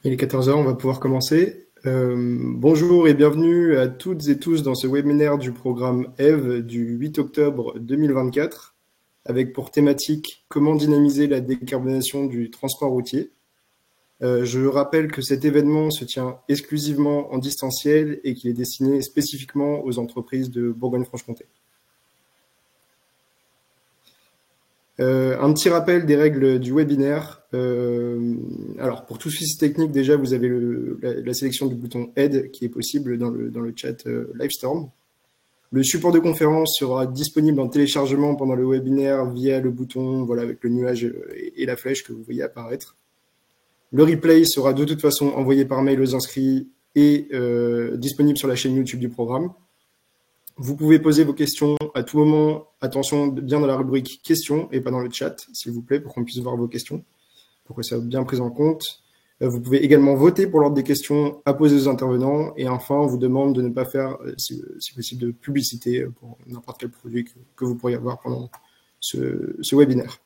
Il est 14 heures, on va pouvoir commencer. Bonjour et bienvenue à toutes et tous dans ce webinaire du programme EVE du 8 octobre 2024 avec pour thématique comment dynamiser la décarbonation du transport routier. Je rappelle que cet événement se tient exclusivement en distanciel et qu'il est destiné spécifiquement aux entreprises de Bourgogne-Franche-Comté. Un petit rappel des règles du webinaire. Alors, pour tout souci technique, déjà, vous avez la sélection du bouton Aide qui est possible dans le chat Livestorm. Le support de conférence sera disponible en téléchargement pendant le webinaire via le bouton voilà, avec le nuage et la flèche que vous voyez apparaître. Le replay sera de toute façon envoyé par mail aux inscrits et disponible sur la chaîne YouTube du programme. Vous pouvez poser vos questions à tout moment. Attention, bien dans la rubrique questions et pas dans le chat, s'il vous plaît, pour qu'on puisse voir vos questions, pour que ça soit bien pris en compte. Vous pouvez également voter pour l'ordre des questions à poser aux intervenants. Et enfin, on vous demande de ne pas faire, si possible, de publicité pour n'importe quel produit que vous pourriez avoir pendant ce webinaire.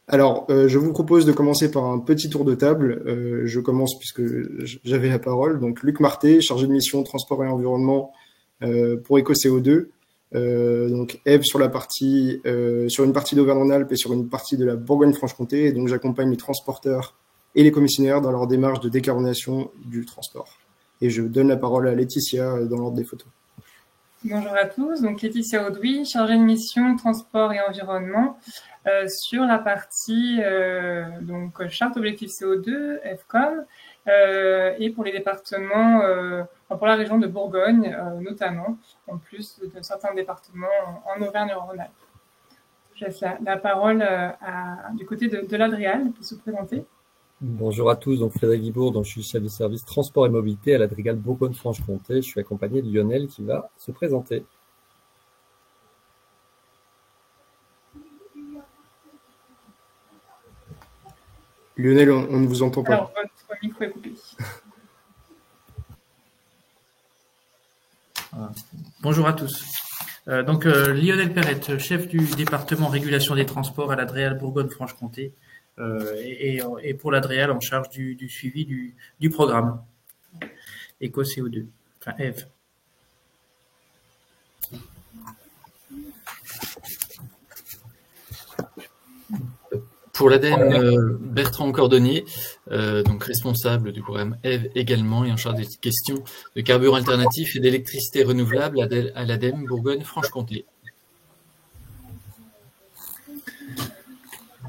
Alors, je vous propose de commencer par un petit tour de table. Je commence puisque j'avais la parole. Donc, Luc Marté, chargé de mission transport et environnement pour EcoCO2. Donc Eve sur une partie d'Auvergne-Rhône-Alpes et sur une partie de la Bourgogne-Franche-Comté. Et donc j'accompagne les transporteurs et les commissionnaires dans leur démarche de décarbonation du transport. Et je donne la parole à Laetitia dans l'ordre des photos. Bonjour à tous, donc Laetitia Audouy, chargée de mission transport et environnement sur la partie donc charte objectif CO2, EFCOM, et pour les départements, pour la région de Bourgogne notamment, en plus de certains départements en Auvergne-Rhône-Alpes. Je laisse la parole du côté de l'Adrial pour se présenter. Bonjour à tous, donc Frédéric Guibourg, donc je suis chef de service transport et mobilité à l'Adrigal Bourgogne-Franche-Comté. Je suis accompagné de Lionel qui va se présenter. Lionel, on ne vous entend pas. Alors, votre micro est coupé. Bonjour à tous. Donc Lionel Perrette, chef du département régulation des transports à l'Adrial Bourgogne-Franche-Comté. Et pour l'Adrial en charge du suivi du programme EcoCO2, enfin EVE. Pour l'ADEME, Bertrand Cordonnier, donc responsable du programme EVE également et en charge des questions de carburants alternatifs et d'électricité renouvelable à l'ADEME Bourgogne-Franche-Comté.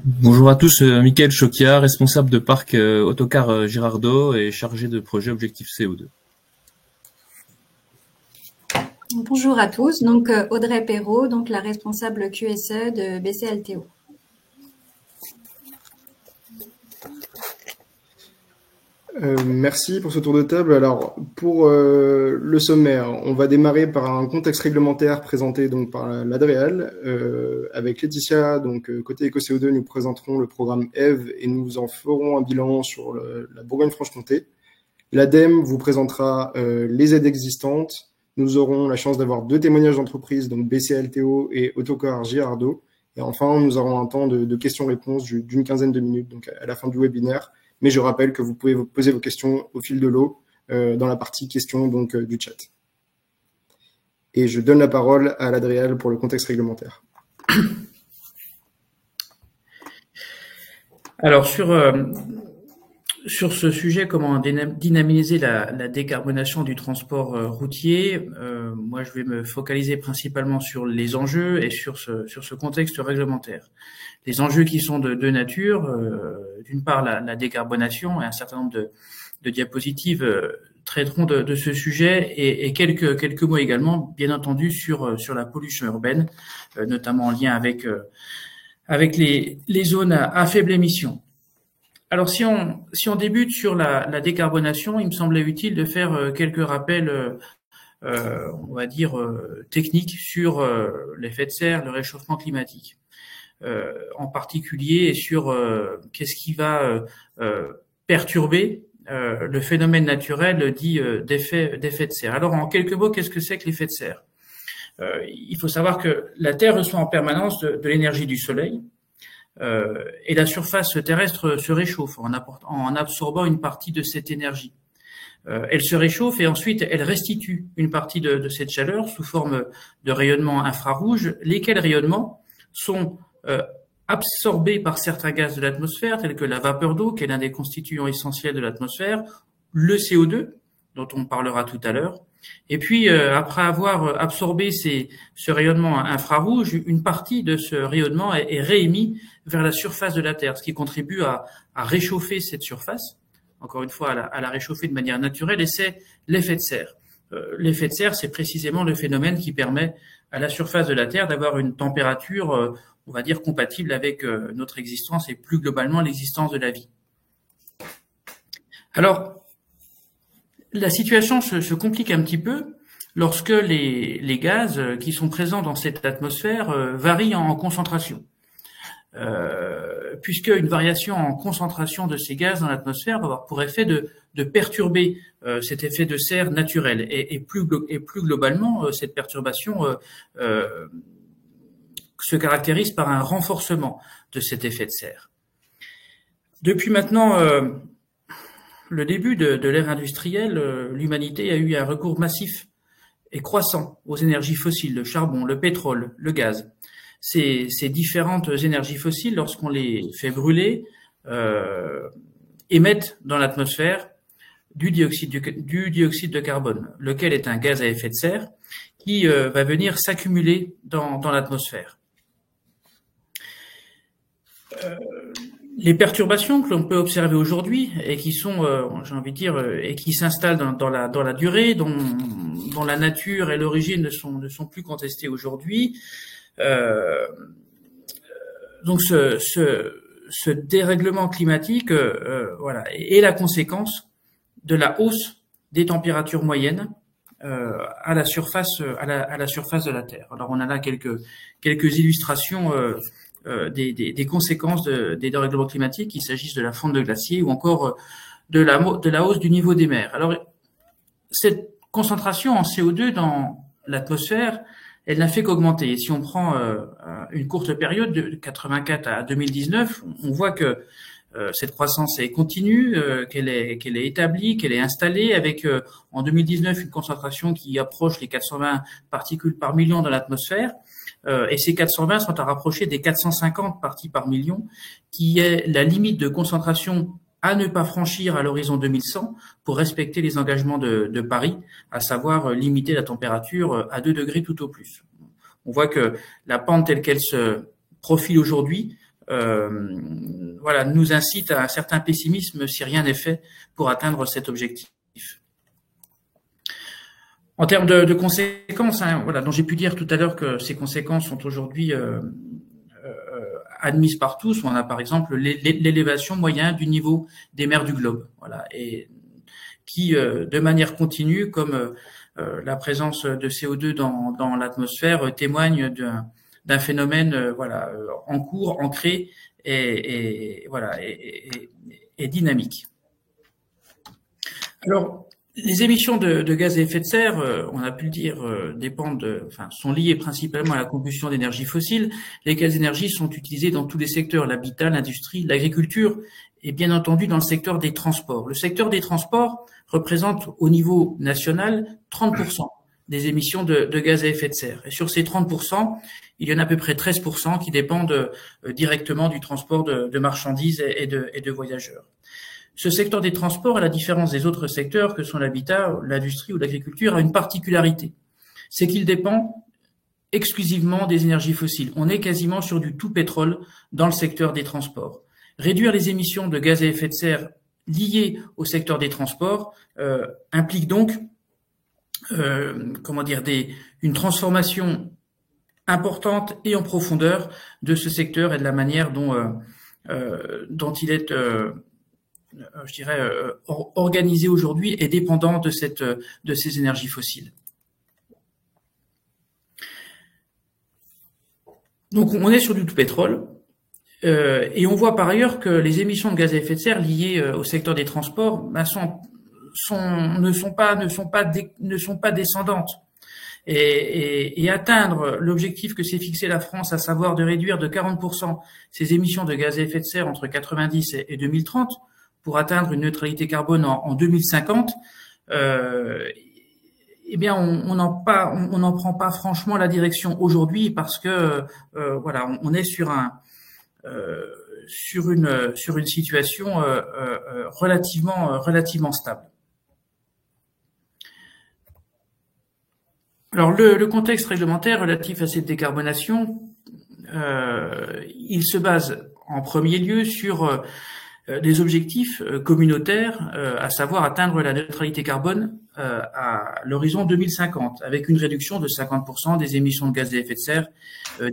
Bonjour à tous, Mickaël Chokia, responsable de parc autocar Girardot et chargé de projet Objectif CO2. Bonjour à tous, donc Audrey Perrault, donc la responsable QSE de BCLTO. Merci pour ce tour de table. Alors, pour le sommaire, on va démarrer par un contexte réglementaire présenté donc par l'Adréal. Avec Laetitia, donc côté EcoCO2, nous présenterons le programme EVE et nous en ferons un bilan sur la Bourgogne-Franche-Comté. L'ADEME vous présentera les aides existantes. Nous aurons la chance d'avoir 2 témoignages d'entreprise, donc BCLTO et Autocar Girardot. Et enfin, nous aurons un temps de questions-réponses d'une quinzaine de minutes, donc à la fin du webinaire. Mais je rappelle que vous pouvez poser vos questions au fil de l'eau dans la partie questions donc, du chat. Et je donne la parole à l'Adréal pour le contexte réglementaire. Alors sur ce sujet, comment dynamiser la décarbonation du transport routier, moi je vais me focaliser principalement sur les enjeux et sur ce contexte réglementaire. Les enjeux qui sont de nature, d'une part la décarbonation, et un certain nombre de diapositives traiteront de ce sujet, et quelques mots également, bien entendu, sur la pollution urbaine, notamment en lien avec les zones à faible émission. Alors si on débute sur la décarbonation, il me semblait utile de faire quelques rappels, on va dire techniques sur l'effet de serre, le réchauffement climatique, en particulier sur qu'est-ce qui va perturber le phénomène naturel dit d'effet de serre. Alors en quelques mots, qu'est-ce que c'est que l'effet de serre? Il faut savoir que la Terre reçoit en permanence de l'énergie du Soleil. et la surface terrestre se réchauffe en absorbant une partie de cette énergie. Elle se réchauffe et ensuite elle restitue une partie de cette chaleur sous forme de rayonnements infrarouges, lesquels rayonnements sont absorbés par certains gaz de l'atmosphère, tels que la vapeur d'eau, qui est l'un des constituants essentiels de l'atmosphère, le CO2, dont on parlera tout à l'heure. Et puis, après avoir absorbé ce rayonnement infrarouge, une partie de ce rayonnement est réémis vers la surface de la Terre, ce qui contribue à réchauffer cette surface, encore une fois, à la réchauffer de manière naturelle, et c'est l'effet de serre. L'effet de serre, c'est précisément le phénomène qui permet à la surface de la Terre d'avoir une température, on va dire, compatible avec notre existence et plus globalement l'existence de la vie. Alors, la situation se complique un petit peu lorsque les gaz qui sont présents dans cette atmosphère varient en concentration. Puisque une variation en concentration de ces gaz dans l'atmosphère va avoir pour effet de perturber cet effet de serre naturel. Et plus globalement, cette perturbation se caractérise par un renforcement de cet effet de serre. Depuis maintenant le début de l'ère industrielle, l'humanité a eu un recours massif et croissant aux énergies fossiles, le charbon, le pétrole, le gaz. Ces différentes énergies fossiles, lorsqu'on les fait brûler, émettent dans l'atmosphère du dioxyde de carbone, lequel est un gaz à effet de serre qui va venir s'accumuler dans l'atmosphère. Les perturbations que l'on peut observer aujourd'hui et qui sont, j'ai envie de dire, et qui s'installent dans la durée, dont la nature et l'origine ne sont plus contestées aujourd'hui. Donc ce dérèglement climatique, voilà, est la conséquence de la hausse des températures moyennes à la surface de la Terre. Alors on a là quelques illustrations des conséquences des dérèglements climatiques, qu'il s'agisse de la fonte de glaciers ou encore de la hausse du niveau des mers. Alors cette concentration en CO2 dans l'atmosphère, elle n'a fait qu'augmenter. Et si on prend une courte période de 84 à 2019, on voit que cette croissance est continue, qu'elle est établie, qu'elle est installée, avec en 2019 une concentration qui approche les 420 particules par million dans l'atmosphère. Et ces 420 sont à rapprocher des 450 parties par million, qui est la limite de concentration à ne pas franchir à l'horizon 2100 pour respecter les engagements de Paris, à savoir limiter la température à 2 degrés tout au plus. On voit que la pente telle qu'elle se profile aujourd'hui, voilà, nous incite à un certain pessimisme si rien n'est fait pour atteindre cet objectif. En termes de conséquences, voilà, dont j'ai pu dire tout à l'heure que ces conséquences sont aujourd'hui admises par tous. On a par exemple l'élévation moyenne du niveau des mers du globe, voilà, et qui, de manière continue, comme la présence de CO2 dans l'atmosphère, témoigne d'un phénomène, voilà, en cours, ancré et voilà, et dynamique. Alors, les émissions de gaz à effet de serre, on a pu le dire, sont liées principalement à la combustion d'énergies fossiles, lesquelles énergies sont utilisées dans tous les secteurs, l'habitat, l'industrie, l'agriculture et bien entendu dans le secteur des transports. Le secteur des transports représente au niveau national 30% des émissions de gaz à effet de serre. Et sur ces 30%, il y en a à peu près 13% qui dépendent directement du transport de marchandises et de voyageurs. Ce secteur des transports, à la différence des autres secteurs que sont l'habitat, l'industrie ou l'agriculture, a une particularité. C'est qu'il dépend exclusivement des énergies fossiles. On est quasiment sur du tout pétrole dans le secteur des transports. Réduire les émissions de gaz à effet de serre liées au secteur des transports implique donc une transformation importante et en profondeur de ce secteur et de la manière dont il est organisé aujourd'hui et dépendant de ces énergies fossiles. Donc on est sur du tout pétrole et on voit par ailleurs que les émissions de gaz à effet de serre liées au secteur des transports ne sont pas descendantes. et atteindre l'objectif que s'est fixé la France, à savoir de réduire de 40% ses émissions de gaz à effet de serre entre 90 et 2030 pour atteindre une neutralité carbone en 2050, eh bien, on n'en prend pas franchement la direction aujourd'hui parce que voilà, on est sur une situation relativement stable. Alors le contexte réglementaire relatif à cette décarbonation, il se base en premier lieu sur des objectifs communautaires, à savoir atteindre la neutralité carbone à l'horizon 2050, avec une réduction de 50% des émissions de gaz à effet de serre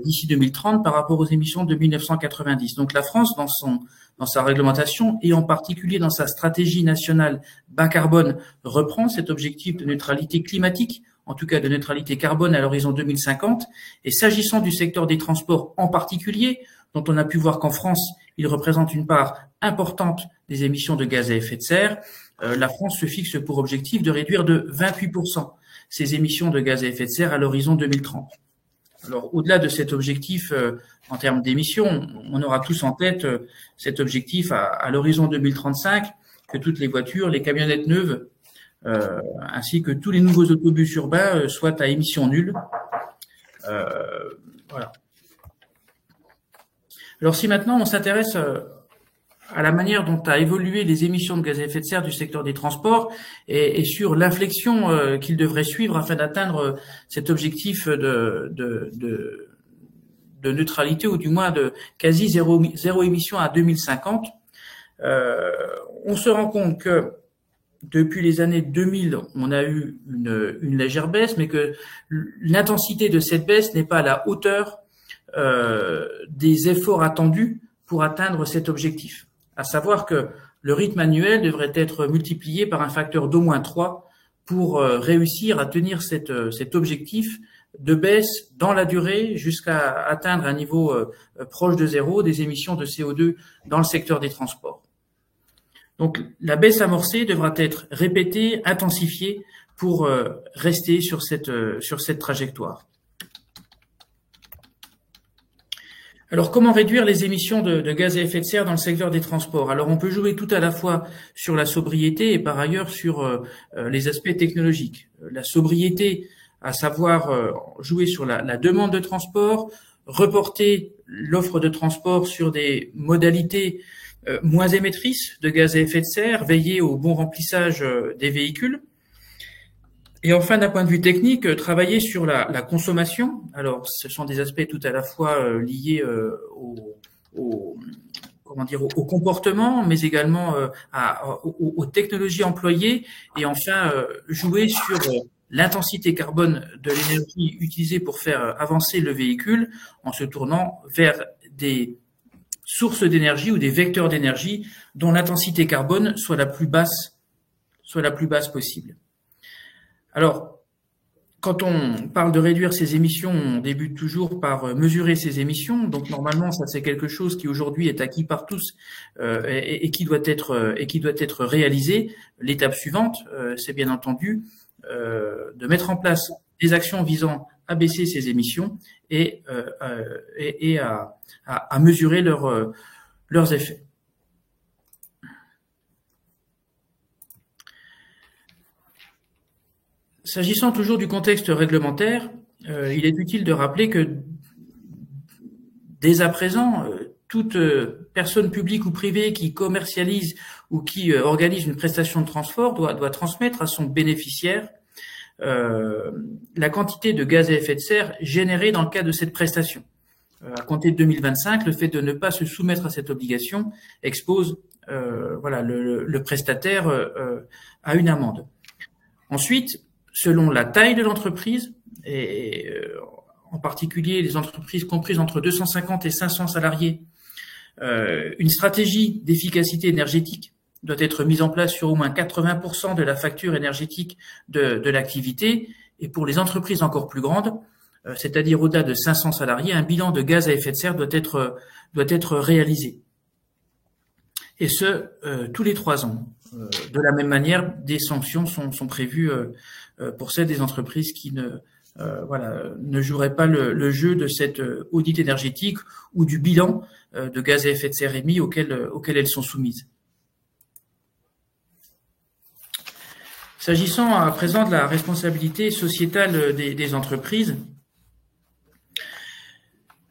d'ici 2030 par rapport aux émissions de 1990. Donc la France, dans sa réglementation et en particulier dans sa stratégie nationale bas carbone, reprend cet objectif de neutralité climatique, en tout cas de neutralité carbone à l'horizon 2050. Et s'agissant du secteur des transports en particulier, dont on a pu voir qu'en France, il représente une part importante des émissions de gaz à effet de serre, la France se fixe pour objectif de réduire de 28% ses émissions de gaz à effet de serre à l'horizon 2030. Alors, au-delà de cet objectif en termes d'émissions, on aura tous en tête cet objectif à l'horizon 2035, que toutes les voitures, les camionnettes neuves, ainsi que tous les nouveaux autobus urbains soient à émissions nulles. Voilà. Alors si maintenant on s'intéresse à la manière dont a évolué les émissions de gaz à effet de serre du secteur des transports et sur l'inflexion qu'il devrait suivre afin d'atteindre cet objectif de neutralité ou du moins de quasi zéro émission à 2050, on se rend compte que depuis les années 2000, on a eu une légère baisse, mais que l'intensité de cette baisse n'est pas à la hauteur des efforts attendus pour atteindre cet objectif. À savoir que le rythme annuel devrait être multiplié par un facteur d'au moins 3 pour réussir à tenir cet objectif de baisse dans la durée jusqu'à atteindre un niveau proche de zéro des émissions de CO2 dans le secteur des transports. Donc la baisse amorcée devra être répétée, intensifiée pour rester sur cette trajectoire. Alors, comment réduire les émissions de gaz à effet de serre dans le secteur des transports? Alors, on peut jouer tout à la fois sur la sobriété et par ailleurs sur les aspects technologiques. La sobriété, à savoir jouer sur la demande de transport, reporter l'offre de transport sur des modalités moins émettrices de gaz à effet de serre, veiller au bon remplissage des véhicules. Et enfin, d'un point de vue technique, travailler sur la consommation. Alors, ce sont des aspects tout à la fois liés au comportement, mais également aux technologies employées. Et enfin, jouer sur l'intensité carbone de l'énergie utilisée pour faire avancer le véhicule en se tournant vers des sources d'énergie ou des vecteurs d'énergie dont l'intensité carbone soit la plus basse possible. Alors, quand on parle de réduire ses émissions, on débute toujours par mesurer ses émissions. Donc, normalement, ça c'est quelque chose qui aujourd'hui est acquis par tous et qui doit être réalisé. L'étape suivante, c'est bien entendu de mettre en place des actions visant à baisser ses émissions et à mesurer leurs effets. S'agissant toujours du contexte réglementaire, il est utile de rappeler que dès à présent, toute personne publique ou privée qui commercialise ou qui organise une prestation de transport doit transmettre à son bénéficiaire la quantité de gaz à effet de serre générée dans le cadre de cette prestation. À compter de 2025, le fait de ne pas se soumettre à cette obligation expose le prestataire à une amende. Ensuite, selon la taille de l'entreprise, et en particulier les entreprises comprises entre 250 et 500 salariés, une stratégie d'efficacité énergétique doit être mise en place sur au moins 80% de la facture énergétique de l'activité. Et pour les entreprises encore plus grandes, c'est-à-dire au-delà de 500 salariés, un bilan de gaz à effet de serre doit être réalisé. Et ce, tous les 3 ans. De la même manière, des sanctions sont prévues pour celles des entreprises qui ne ne joueraient pas le jeu de cet audit énergétique ou du bilan de gaz à effet de serre émis auquel elles sont soumises. S'agissant à présent de la responsabilité sociétale des entreprises,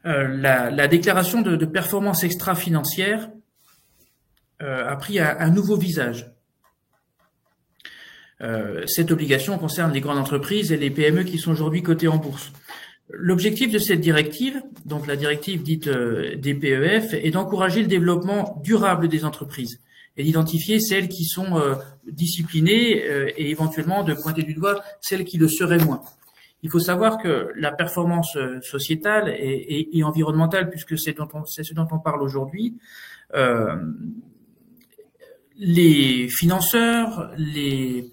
la déclaration de performance extra-financière a pris un nouveau visage. Cette obligation concerne les grandes entreprises et les PME qui sont aujourd'hui cotées en bourse. L'objectif de cette directive, donc la directive dite DPEF, est d'encourager le développement durable des entreprises et d'identifier celles qui sont disciplinées et éventuellement de pointer du doigt celles qui le seraient moins. Il faut savoir que la performance sociétale et environnementale, puisque c'est ce dont on parle aujourd'hui, les financeurs, les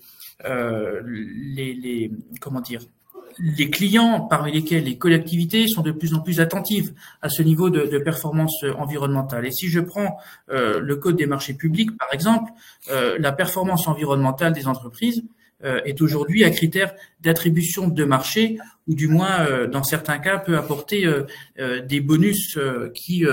clients, parmi lesquels les collectivités, sont de plus en plus attentives à ce niveau de performance environnementale. Et si je prends le Code des marchés publics, par exemple, la performance environnementale des entreprises est aujourd'hui un critère d'attribution de marché, ou du moins, dans certains cas, peut apporter des bonus qui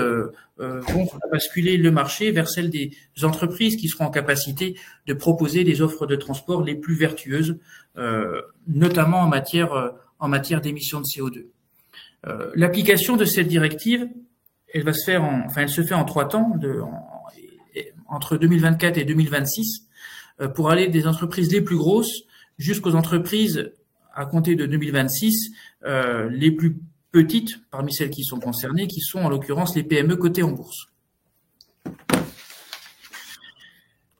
vont basculer le marché vers celle des entreprises qui seront en capacité de proposer des offres de transport les plus vertueuses, notamment en matière d'émissions de CO2. L'application de cette directive, elle se fait en 3 temps, entre 2024 et 2026, pour aller des entreprises les plus grosses jusqu'aux entreprises, à compter de 2026, les plus petites parmi celles qui sont concernées, qui sont en l'occurrence les PME cotées en bourse.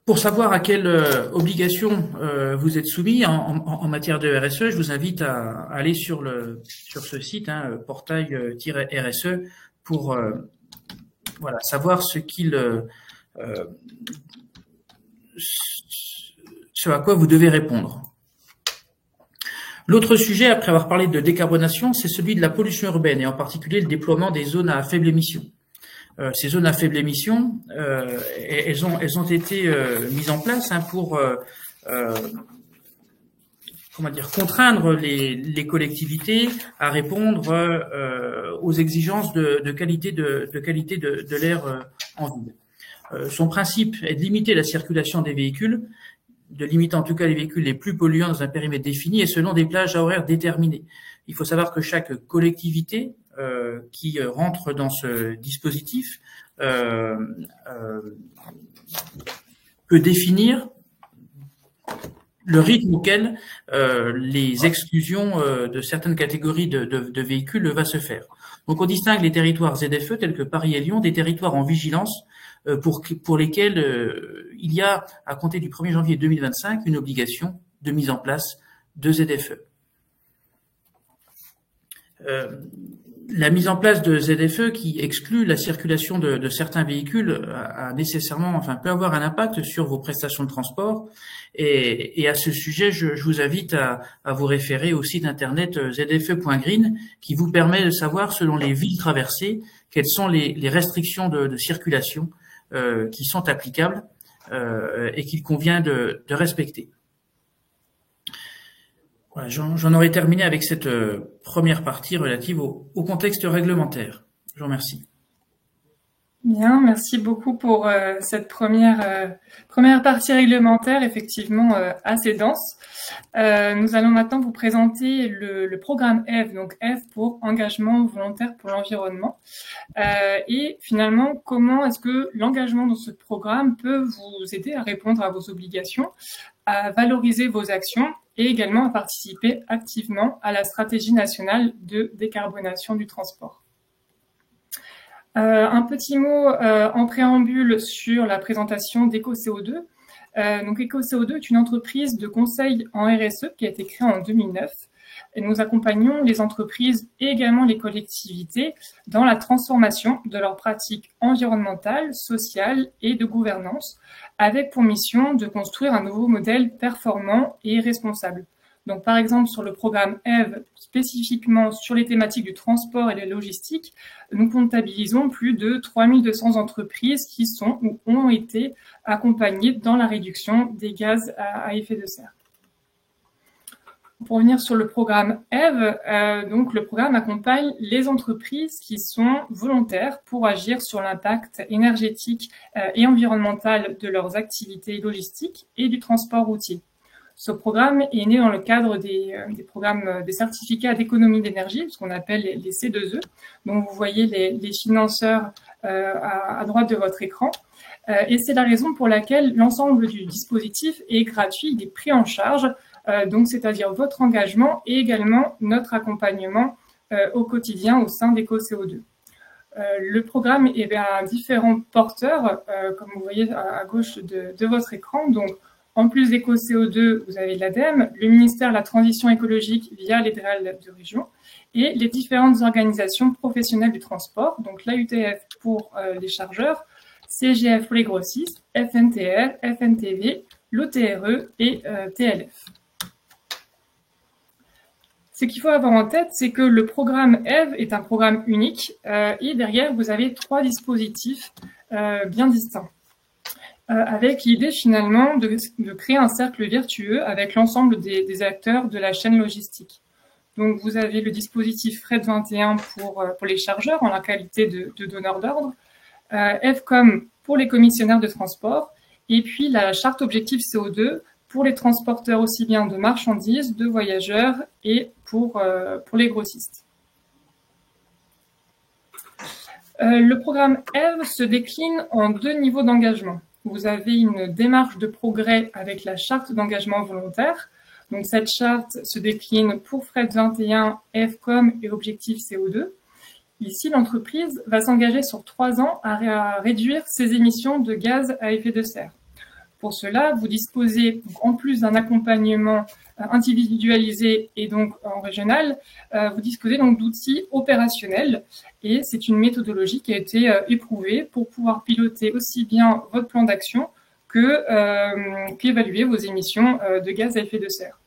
Pour savoir à quelle obligation vous êtes soumis en matière de RSE, je vous invite à aller sur ce site, portail-RSE, pour savoir ce à quoi vous devez répondre. L'autre sujet, après avoir parlé de décarbonation, c'est celui de la pollution urbaine, et en particulier le déploiement des zones à faible émission. Ces zones à faible émission, elles ont été mises en place pour contraindre les collectivités à répondre aux exigences de qualité de l'air en ville. Son principe est de limiter la circulation des véhicules, de limiter en tout cas les véhicules les plus polluants dans un périmètre défini et selon des plages horaires déterminées. Il faut savoir que chaque collectivité qui rentre dans ce dispositif peut définir le rythme auquel les exclusions de certaines catégories de véhicules va se faire. Donc on distingue les territoires ZFE tels que Paris et Lyon des territoires en vigilance pour lesquels il y a, à compter du 1er janvier 2025, une obligation de mise en place de ZFE. La mise en place de ZFE qui exclut la circulation de certains véhicules peut avoir un impact sur vos prestations de transport. Et à ce sujet, je vous invite à vous référer au site internet zfe.green qui vous permet de savoir, selon les villes traversées, quelles sont les restrictions de circulation qui sont applicables et qu'il convient de respecter. Voilà, j'en aurais terminé avec cette première partie relative au contexte réglementaire. Je vous remercie. Bien, merci beaucoup pour cette première partie réglementaire, effectivement assez dense. Nous allons maintenant vous présenter le programme EVE, donc EVE pour engagement volontaire pour l'environnement. Et finalement, comment est-ce que l'engagement dans ce programme peut vous aider à répondre à vos obligations, à valoriser vos actions et également à participer activement à la stratégie nationale de décarbonation du transport. Un petit mot en préambule sur la présentation d'EcoCO2. Donc EcoCO2 est une entreprise de conseil en RSE qui a été créée en 2009. Et nous accompagnons les entreprises et également les collectivités dans la transformation de leurs pratiques environnementales, sociales et de gouvernance, avec pour mission de construire un nouveau modèle performant et responsable. Donc, par exemple, sur le programme EVE, spécifiquement sur les thématiques du transport et de la logistique, nous comptabilisons plus de 3200 entreprises qui sont ou ont été accompagnées dans la réduction des gaz à effet de serre. Pour revenir sur le programme EVE, donc le programme accompagne les entreprises qui sont volontaires pour agir sur l'impact énergétique et environnemental de leurs activités logistiques et du transport routier. Ce programme est né dans le cadre des programmes des certificats d'économie d'énergie, ce qu'on appelle les C2E. Donc vous voyez les financeurs à droite de votre écran. Et c'est la raison pour laquelle l'ensemble du dispositif est gratuit, il est pris en charge, donc c'est-à-dire votre engagement et également notre accompagnement au quotidien au sein d'EcoCO2. Le programme a différents porteurs, comme vous voyez à gauche de votre écran. Donc, en plus d'EcoCO2, vous avez l'ADEME, le ministère de la Transition écologique via les DREL de région et les différentes organisations professionnelles du transport, donc l'AUTF pour les chargeurs, CGF pour les grossistes, FNTR, FNTV, l'OTRE et TLF. Ce qu'il faut avoir en tête, c'est que le programme EVE est un programme unique et derrière, vous avez 3 dispositifs bien distincts. Avec l'idée finalement de créer un cercle vertueux avec l'ensemble des acteurs de la chaîne logistique. Donc vous avez le dispositif FRED 21 pour les chargeurs en la qualité de donneur d'ordre, EVCOM pour les commissionnaires de transport, et puis la charte objectif CO2 pour les transporteurs aussi bien de marchandises, de voyageurs et pour les grossistes. Le programme EVE se décline en 2 niveaux d'engagement. Vous avez une démarche de progrès avec la charte d'engagement volontaire. Donc, cette charte se décline pour FRED 21, EVCOM et objectif CO2. Ici, l'entreprise va s'engager sur 3 ans à réduire ses émissions de gaz à effet de serre. Pour cela, vous disposez, en plus d'un accompagnement individualisé et donc en régional, vous disposez donc d'outils opérationnels et c'est une méthodologie qui a été éprouvée pour pouvoir piloter aussi bien votre plan d'action qu'évaluer vos émissions de gaz à effet de serre.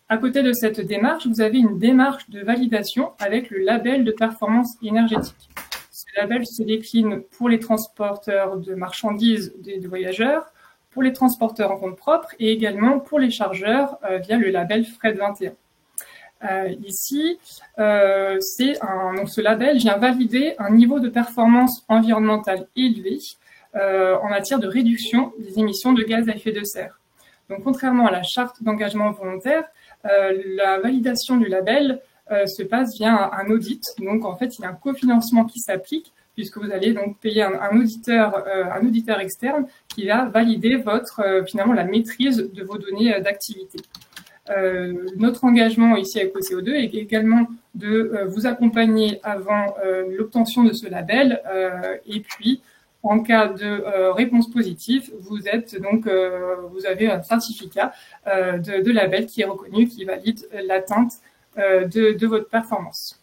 À côté de cette démarche, vous avez une démarche de validation avec le label de performance énergétique. Ce label se décline pour les transporteurs de marchandises de voyageurs, pour les transporteurs en compte propre et également pour les chargeurs via le label FRED 21. Ici, donc ce label vient valider un niveau de performance environnementale élevé en matière de réduction des émissions de gaz à effet de serre. Donc, contrairement à la charte d'engagement volontaire, la validation du label se passe via un audit. Donc, en fait, il y a un cofinancement qui s'applique puisque vous allez donc payer un auditeur externe qui va valider finalement la maîtrise de vos données d'activité. Notre engagement ici avec EcoCO2 est également de vous accompagner avant l'obtention de ce label et puis en cas de réponse positive, vous avez un certificat de label qui est reconnu, qui valide l'atteinte de votre performance.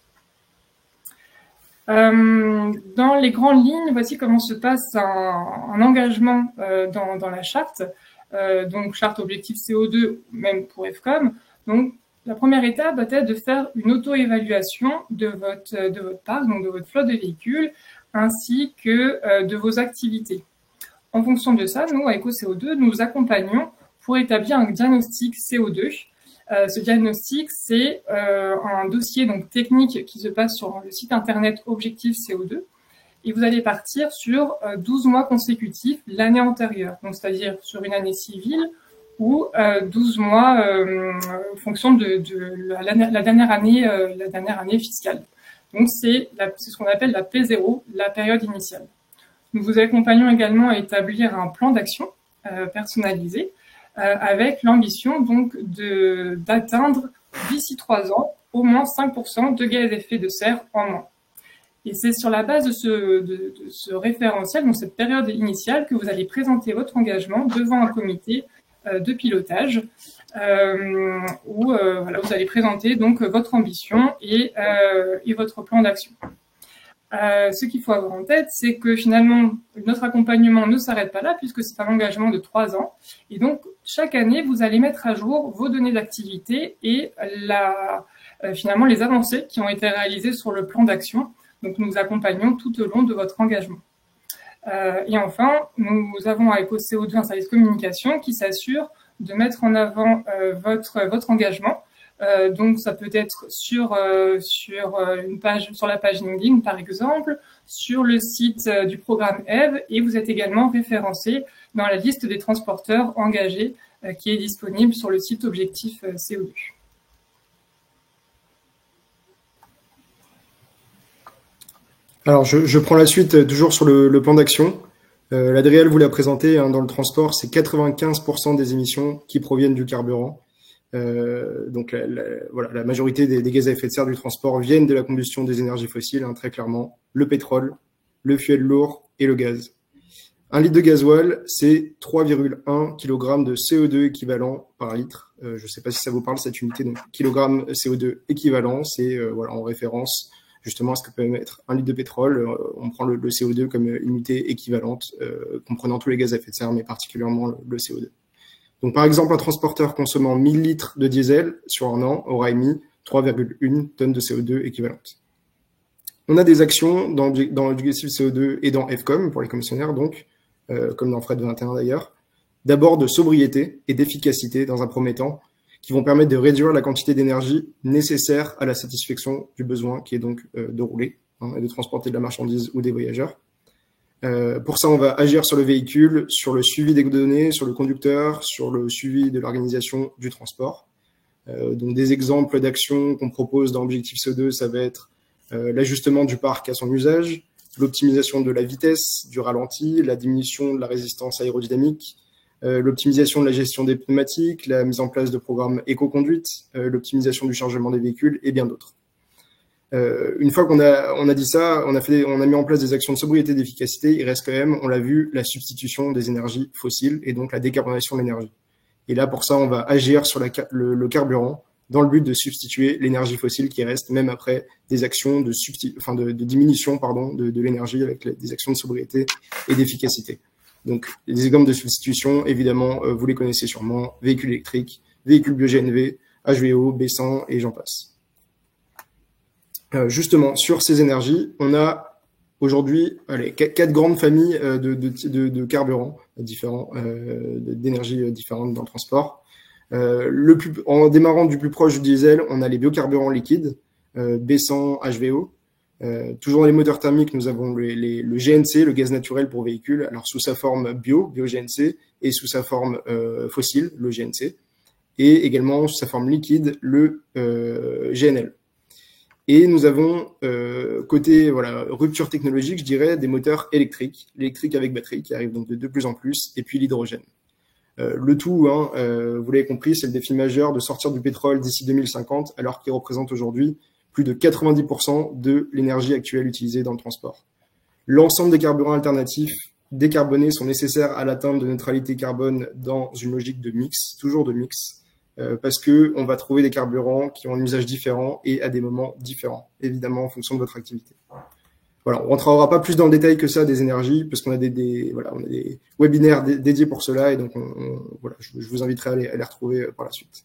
Dans les grandes lignes, voici comment se passe un engagement dans la charte, donc charte objectif CO2, même pour EVCOM. Donc, la première étape va être de faire une auto-évaluation de votre parc, donc de votre flotte de véhicules, ainsi que de vos activités. En fonction de ça, nous, à EcoCO2, nous accompagnons pour établir un diagnostic CO2. Ce diagnostic, c'est un dossier donc technique qui se passe sur le site internet Objectif CO2 et vous allez partir sur 12 mois consécutifs l'année antérieure, donc c'est-à-dire sur une année civile ou 12 mois en fonction de la dernière année fiscale. Donc c'est ce qu'on appelle la P0, la période initiale. Nous vous accompagnons également à établir un plan d'action personnalisé avec l'ambition donc d'atteindre d'ici 3 ans au moins 5% de gaz à effet de serre en moins. Et c'est sur la base de ce référentiel, donc cette période initiale, que vous allez présenter votre engagement devant un comité de pilotage où vous allez présenter donc votre ambition et votre plan d'action. Ce qu'il faut avoir en tête, c'est que finalement, notre accompagnement ne s'arrête pas là puisque c'est un engagement de 3 ans. Et donc, chaque année, vous allez mettre à jour vos données d'activité et finalement les avancées qui ont été réalisées sur le plan d'action. Donc, nous vous accompagnons tout au long de votre engagement. Et enfin, nous avons à EcoCO2 un service communication qui s'assure de mettre en avant votre engagement Donc, ça peut être sur une page, sur la page LinkedIn, par exemple, sur le site du programme EVE, et vous êtes également référencé dans la liste des transporteurs engagés qui est disponible sur le site Objectif CO2. Alors, je prends la suite toujours sur le plan d'action. L'Adriel vous l'a présenté, hein, dans le transport, c'est 95% des émissions qui proviennent du carburant. Donc voilà, la majorité des gaz à effet de serre du transport viennent de la combustion des énergies fossiles, hein, très clairement, le pétrole, le fuel lourd et le gaz. 1 litre de gasoil, c'est 3,1 kg de CO2 équivalent par litre. Je ne sais pas si ça vous parle, cette unité, donc kilogramme CO2 équivalent, c'est voilà, en référence justement à ce que peut être 1 litre de pétrole. On prend le CO2 comme unité équivalente, comprenant tous les gaz à effet de serre, mais particulièrement le CO2. Donc, par exemple, un transporteur consommant 1000 litres de diesel sur un an aura émis 3,1 tonnes de CO2 équivalentes. On a des actions dans l'objectif CO2 et dans FCOM, pour les commissionnaires, donc, comme dans FRED 21 d'ailleurs, d'abord de sobriété et d'efficacité dans un premier temps, qui vont permettre de réduire la quantité d'énergie nécessaire à la satisfaction du besoin, qui est donc de rouler, hein, et de transporter de la marchandise ou des voyageurs. Pour ça, on va agir sur le véhicule, sur le suivi des données, sur le conducteur, sur le suivi de l'organisation du transport. Donc, des exemples d'actions qu'on propose dans Objectif CO2, ça va être l'ajustement du parc à son usage, l'optimisation de la vitesse, du ralenti, la diminution de la résistance aérodynamique, l'optimisation de la gestion des pneumatiques, la mise en place de programmes éco-conduite, l'optimisation du chargement des véhicules et bien d'autres. Une fois qu'on a dit ça, on a mis en place des actions de sobriété et d'efficacité, il reste quand même, on l'a vu, la substitution des énergies fossiles et donc la décarbonation de l'énergie. Et là, pour ça, on va agir sur le carburant dans le but de substituer l'énergie fossile qui reste, même après des actions de diminution de l'énergie avec des actions de sobriété et d'efficacité. Donc, les exemples de substitution, évidemment, vous les connaissez sûrement, véhicules électriques, véhicules bio-GNV, HVO, B100 et j'en passe. Justement, sur ces énergies, on a aujourd'hui 4 grandes familles de carburants différents, d'énergies différentes dans le transport. En démarrant du plus proche du diesel, on a les biocarburants liquides, B100, HVO. Toujours dans les moteurs thermiques, nous avons le GNC, le gaz naturel pour véhicules, alors sous sa forme bio-GNC, et sous sa forme fossile, le GNC, et également sous sa forme liquide, le GNL. Et nous avons, côté rupture technologique, je dirais, des moteurs électriques, l'électrique avec batterie, qui arrivent donc de plus en plus, et puis l'hydrogène. Le tout, vous l'avez compris, c'est le défi majeur de sortir du pétrole d'ici 2050, alors qu'il représente aujourd'hui plus de 90% de l'énergie actuelle utilisée dans le transport. L'ensemble des carburants alternatifs décarbonés sont nécessaires à l'atteinte de neutralité carbone dans une logique de mix, toujours de mix, parce qu'on va trouver des carburants qui ont un usage différent et à des moments différents, évidemment en fonction de votre activité. Voilà, on ne rentrera pas plus dans le détail que ça des énergies, parce qu'on a des webinaires dédiés pour cela, et donc je vous inviterai à les retrouver par la suite.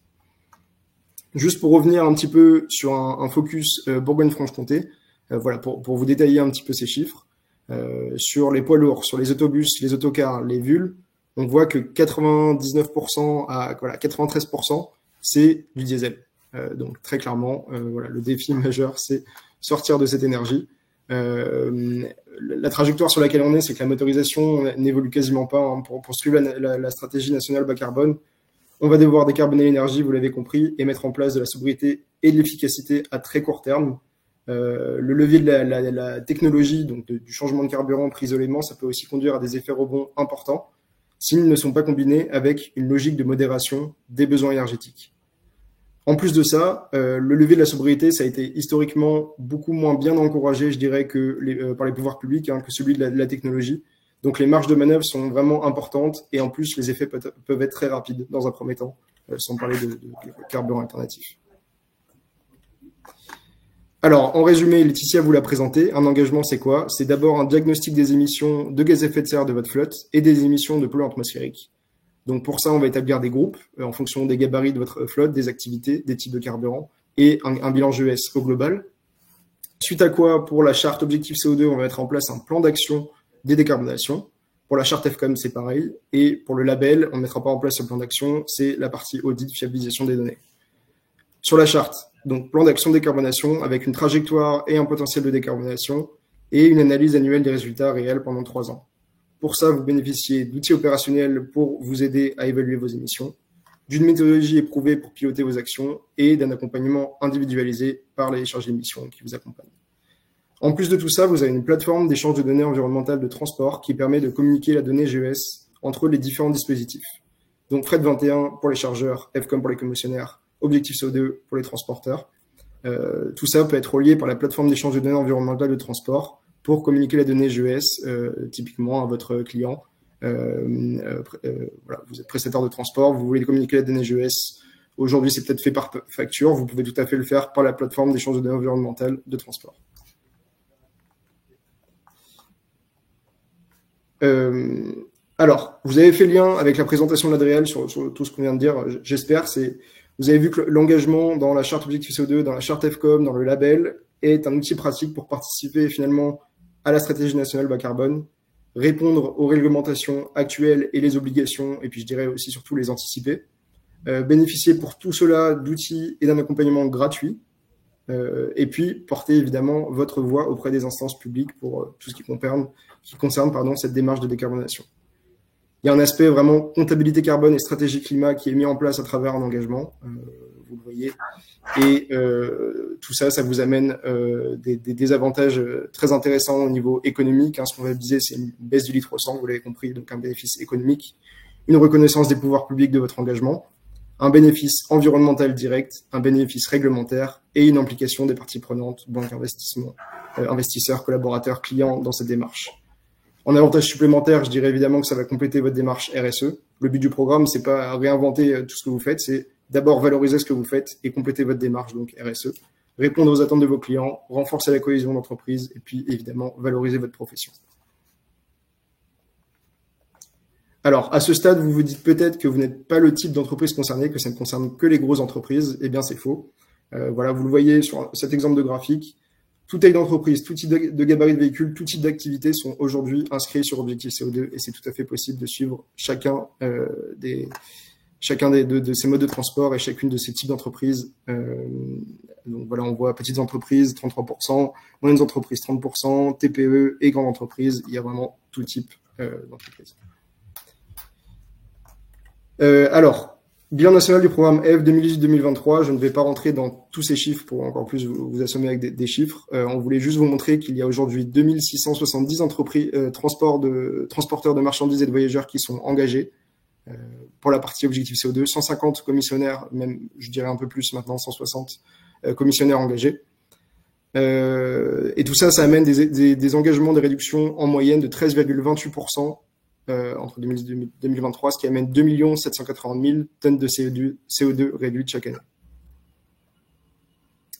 Juste pour revenir un petit peu sur un focus Bourgogne-Franche-Comté, pour vous détailler un petit peu ces chiffres, sur les poids lourds, sur les autobus, les autocars, les VUL, on voit que 99% à 93%, c'est du diesel. Donc très clairement, le défi majeur, c'est sortir de cette énergie. La trajectoire sur laquelle on est, c'est que la motorisation n'évolue quasiment pas. Hein. Pour suivre la stratégie nationale bas carbone, on va devoir décarboner l'énergie, vous l'avez compris, et mettre en place de la sobriété et de l'efficacité à très court terme. Le levier de la technologie, donc du changement de carburant pris isolément, ça peut aussi conduire à des effets rebonds importants s'ils ne sont pas combinés avec une logique de modération des besoins énergétiques. En plus de ça, le levier de la sobriété, ça a été historiquement beaucoup moins bien encouragé, je dirais, par les pouvoirs publics, que celui de la technologie. Donc les marges de manœuvre sont vraiment importantes et en plus les effets peuvent être très rapides dans un premier temps, sans parler de carburants alternatifs. Alors, en résumé, Laetitia vous l'a présenté. Un engagement, c'est quoi? C'est d'abord un diagnostic des émissions de gaz à effet de serre de votre flotte et des émissions de polluants atmosphériques. Donc pour ça, on va établir des groupes en fonction des gabarits de votre flotte, des activités, des types de carburants et un bilan GES au global. Suite à quoi, pour la charte Objectif CO2, on va mettre en place un plan d'action des décarbonations. Pour la charte FCOM, c'est pareil. Et pour le label, on ne mettra pas en place ce plan d'action, c'est la partie audit, fiabilisation des données. Sur la charte, donc plan d'action de décarbonation avec une trajectoire et un potentiel de décarbonation et une analyse annuelle des résultats réels pendant 3 ans. Pour ça, vous bénéficiez d'outils opérationnels pour vous aider à évaluer vos émissions, d'une méthodologie éprouvée pour piloter vos actions et d'un accompagnement individualisé par les chargés d'émission qui vous accompagnent. En plus de tout ça, vous avez une plateforme d'échange de données environnementales de transport qui permet de communiquer la donnée GES entre les différents dispositifs. Donc Fred 21 pour les chargeurs, FCOM pour les commissionnaires, Objectif CO2 pour les transporteurs. Tout ça peut être relié par la plateforme d'échange de données environnementales de transport pour communiquer la donnée GES typiquement à votre client. Voilà, vous êtes prestataire de transport, vous voulez communiquer la donnée GES. Aujourd'hui, c'est peut-être fait par facture. Vous pouvez tout à fait le faire par la plateforme d'échange de données environnementales de transport. Alors, vous avez fait le lien avec la présentation de l'Adréal sur tout ce qu'on vient de dire, j'espère. Vous avez vu que l'engagement dans la charte Objectif CO2, dans la charte FCOM, dans le label, est un outil pratique pour participer finalement à la stratégie nationale bas carbone, répondre aux réglementations actuelles et les obligations, et puis je dirais aussi surtout les anticiper, bénéficier pour tout cela d'outils et d'un accompagnement gratuit, et puis porter évidemment votre voix auprès des instances publiques pour tout ce qui concerne cette démarche de décarbonation. Il y a un aspect vraiment comptabilité carbone et stratégie climat qui est mis en place à travers un engagement, vous le voyez, et tout ça, ça vous amène des avantages très intéressants au niveau économique. Ce qu'on va viser, c'est une baisse du litre au 100, vous l'avez compris, donc un bénéfice économique, une reconnaissance des pouvoirs publics de votre engagement, un bénéfice environnemental direct, un bénéfice réglementaire et une implication des parties prenantes, banques, investisseurs, collaborateurs, clients dans cette démarche. En avantage supplémentaire, je dirais évidemment que ça va compléter votre démarche RSE. Le but du programme, c'est pas réinventer tout ce que vous faites, c'est d'abord valoriser ce que vous faites et compléter votre démarche, donc RSE, répondre aux attentes de vos clients, renforcer la cohésion d'entreprise et puis évidemment valoriser votre profession. Alors, à ce stade, vous vous dites peut-être que vous n'êtes pas le type d'entreprise concernée, que ça ne concerne que les grosses entreprises. Eh bien, c'est faux. Voilà, vous le voyez sur cet exemple de graphique. Toute taille d'entreprise, tout type de gabarit de véhicule, tout type d'activité sont aujourd'hui inscrits sur Objectif CO2 et c'est tout à fait possible de suivre chacun de ces modes de transport et chacune de ces types d'entreprises. Donc voilà, on voit petites entreprises, 33%, moyennes entreprises, 30%, TPE et grandes entreprises. Il y a vraiment tout type d'entreprises. Alors, bilan national du programme F 2018-2023, je ne vais pas rentrer dans tous ces chiffres pour encore plus vous assommer avec des chiffres. On voulait juste vous montrer qu'il y a aujourd'hui 2670 entreprises, transporteurs de marchandises et de voyageurs qui sont engagés pour la partie Objectif CO2, 150 commissionnaires, même je dirais un peu plus maintenant, 160 commissionnaires engagés. Et tout ça, ça amène des engagements de réduction en moyenne de 13,28% entre 2010 et 2023, ce qui amène 2 780 000 tonnes de CO2 réduites chaque année.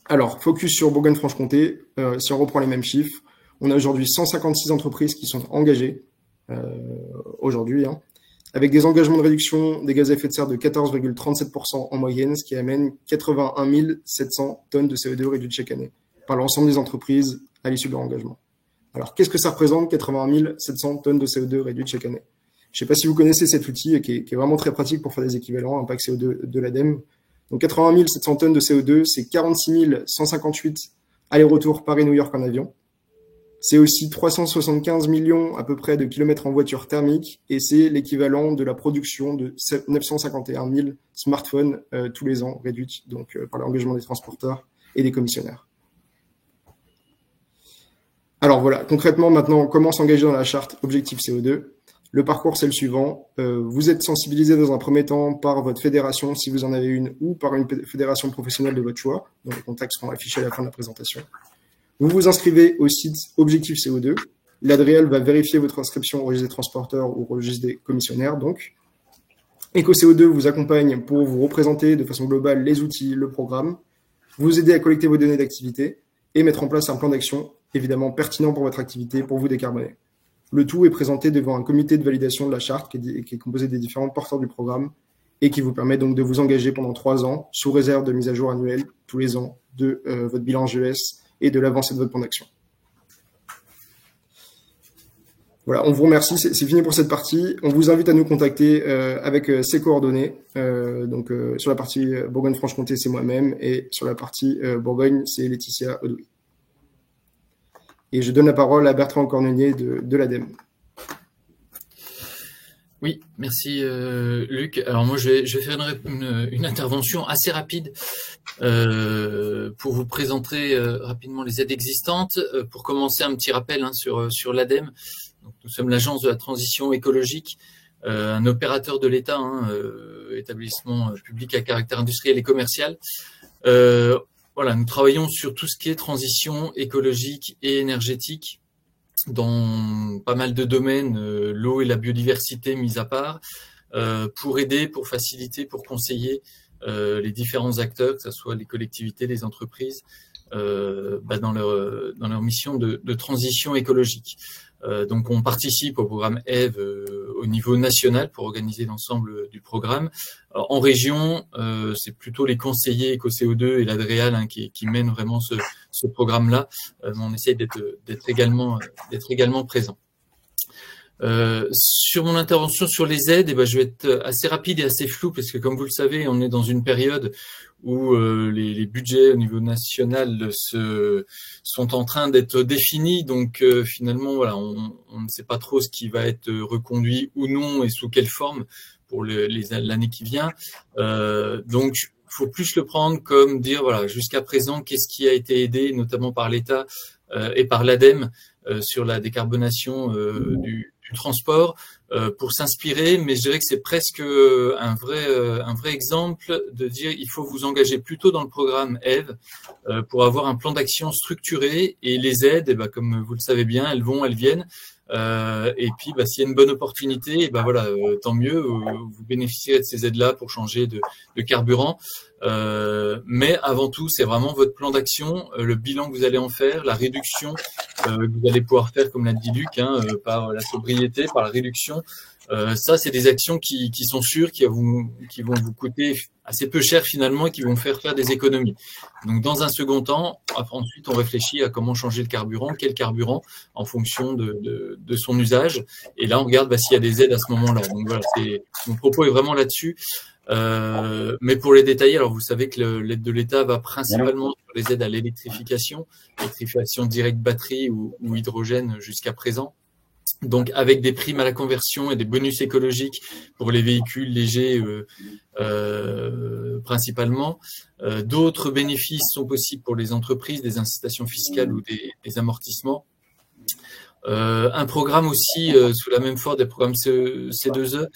Alors, focus sur Bourgogne-Franche-Comté, si on reprend les mêmes chiffres, on a aujourd'hui 156 entreprises qui sont engagées aujourd'hui, avec des engagements de réduction des gaz à effet de serre de 14,37% en moyenne, ce qui amène 81 700 tonnes de CO2 réduites chaque année par l'ensemble des entreprises à l'issue de leur engagement. Alors, qu'est-ce que ça représente, 80 700 tonnes de CO2 réduites chaque année? Je ne sais pas si vous connaissez cet outil qui est vraiment très pratique pour faire des équivalents, impact CO2 de l'ADEME. Donc, 80 700 tonnes de CO2, c'est 46 158 allers-retours Paris-New York en avion. C'est aussi 375 millions à peu près de kilomètres en voiture thermique et c'est l'équivalent de la production de 951 000 smartphones tous les ans réduits donc, par l'engagement des transporteurs et des commissionnaires. Alors voilà, concrètement maintenant, comment s'engager dans la charte Objectif CO2? Le parcours, c'est le suivant. Vous êtes sensibilisé dans un premier temps par votre fédération, si vous en avez une, ou par une fédération professionnelle de votre choix, dont les contacts seront affichés à la fin de la présentation. Vous vous inscrivez au site Objectif CO2. L'Adréal va vérifier votre inscription au registre des transporteurs ou au registre des commissionnaires, donc. EcoCO2 vous accompagne pour vous représenter de façon globale les outils, le programme, vous aider à collecter vos données d'activité et mettre en place un plan d'action évidemment pertinent pour votre activité, pour vous décarboner. Le tout est présenté devant un comité de validation de la charte qui est composé des différents porteurs du programme et qui vous permet donc de vous engager pendant 3 ans sous réserve de mise à jour annuelle tous les ans de votre bilan GES et de l'avancée de votre plan d'action. Voilà, on vous remercie, c'est fini pour cette partie. On vous invite à nous contacter avec ces coordonnées. Donc sur la partie Bourgogne-Franche-Comté, c'est moi-même, et sur la partie Bourgogne, c'est Laetitia Audouy. Et je donne la parole à Bertrand Cornelier de l'ADEME. Oui, merci Luc. Alors moi, je vais faire une intervention assez rapide pour vous présenter rapidement les aides existantes. Pour commencer, un petit rappel sur l'ADEME. Donc, nous sommes l'agence de la transition écologique, un opérateur de l'État, établissement public à caractère industriel et commercial. Voilà, nous travaillons sur tout ce qui est transition écologique et énergétique dans pas mal de domaines, l'eau et la biodiversité mis à part, pour aider, pour faciliter, pour conseiller les différents acteurs, que ce soit les collectivités, les entreprises, dans leur mission de transition écologique. Donc on participe au programme EVE au niveau national pour organiser l'ensemble du programme. Alors, en région, c'est plutôt les conseillers EcoCO2 et l'Adréal qui mènent vraiment ce programme-là, mais on essaye d'être également présent. Sur mon intervention sur les aides, je vais être assez rapide et assez flou parce que, comme vous le savez, on est dans une période où les budgets au niveau national sont en train d'être définis. Donc finalement, voilà, on ne sait pas trop ce qui va être reconduit ou non et sous quelle forme pour l'année qui vient. Donc il faut plus le prendre comme dire, voilà, jusqu'à présent, qu'est-ce qui a été aidé, notamment par l'État et par l'ADEME sur la décarbonation du transport, pour s'inspirer, mais je dirais que c'est presque un vrai exemple de dire il faut vous engager plutôt dans le programme EVE pour avoir un plan d'action structuré, et les aides, comme vous le savez bien, elles viennent. Et puis, s'il y a une bonne opportunité, voilà, tant mieux, vous bénéficierez de ces aides-là pour changer de carburant. Mais avant tout, c'est vraiment votre plan d'action, le bilan que vous allez en faire, la réduction que vous allez pouvoir faire, comme l'a dit Luc, par la sobriété, par la réduction. Ça, c'est des actions qui sont sûres, qui vont vous coûter assez peu cher finalement et qui vont faire des économies. Donc, dans un second temps, ensuite, on réfléchit à comment changer le carburant, quel carburant, en fonction de son usage. Et là, on regarde s'il y a des aides à ce moment-là. Donc voilà, mon propos est vraiment là-dessus. Mais pour les détailler, alors vous savez que l'aide de l'État va principalement sur les aides à l'électrification directe batterie ou hydrogène jusqu'à présent. Donc avec des primes à la conversion et des bonus écologiques pour les véhicules légers principalement. D'autres bénéfices sont possibles pour les entreprises, des incitations fiscales ou des amortissements. Un programme aussi sous la même forme des programmes C2E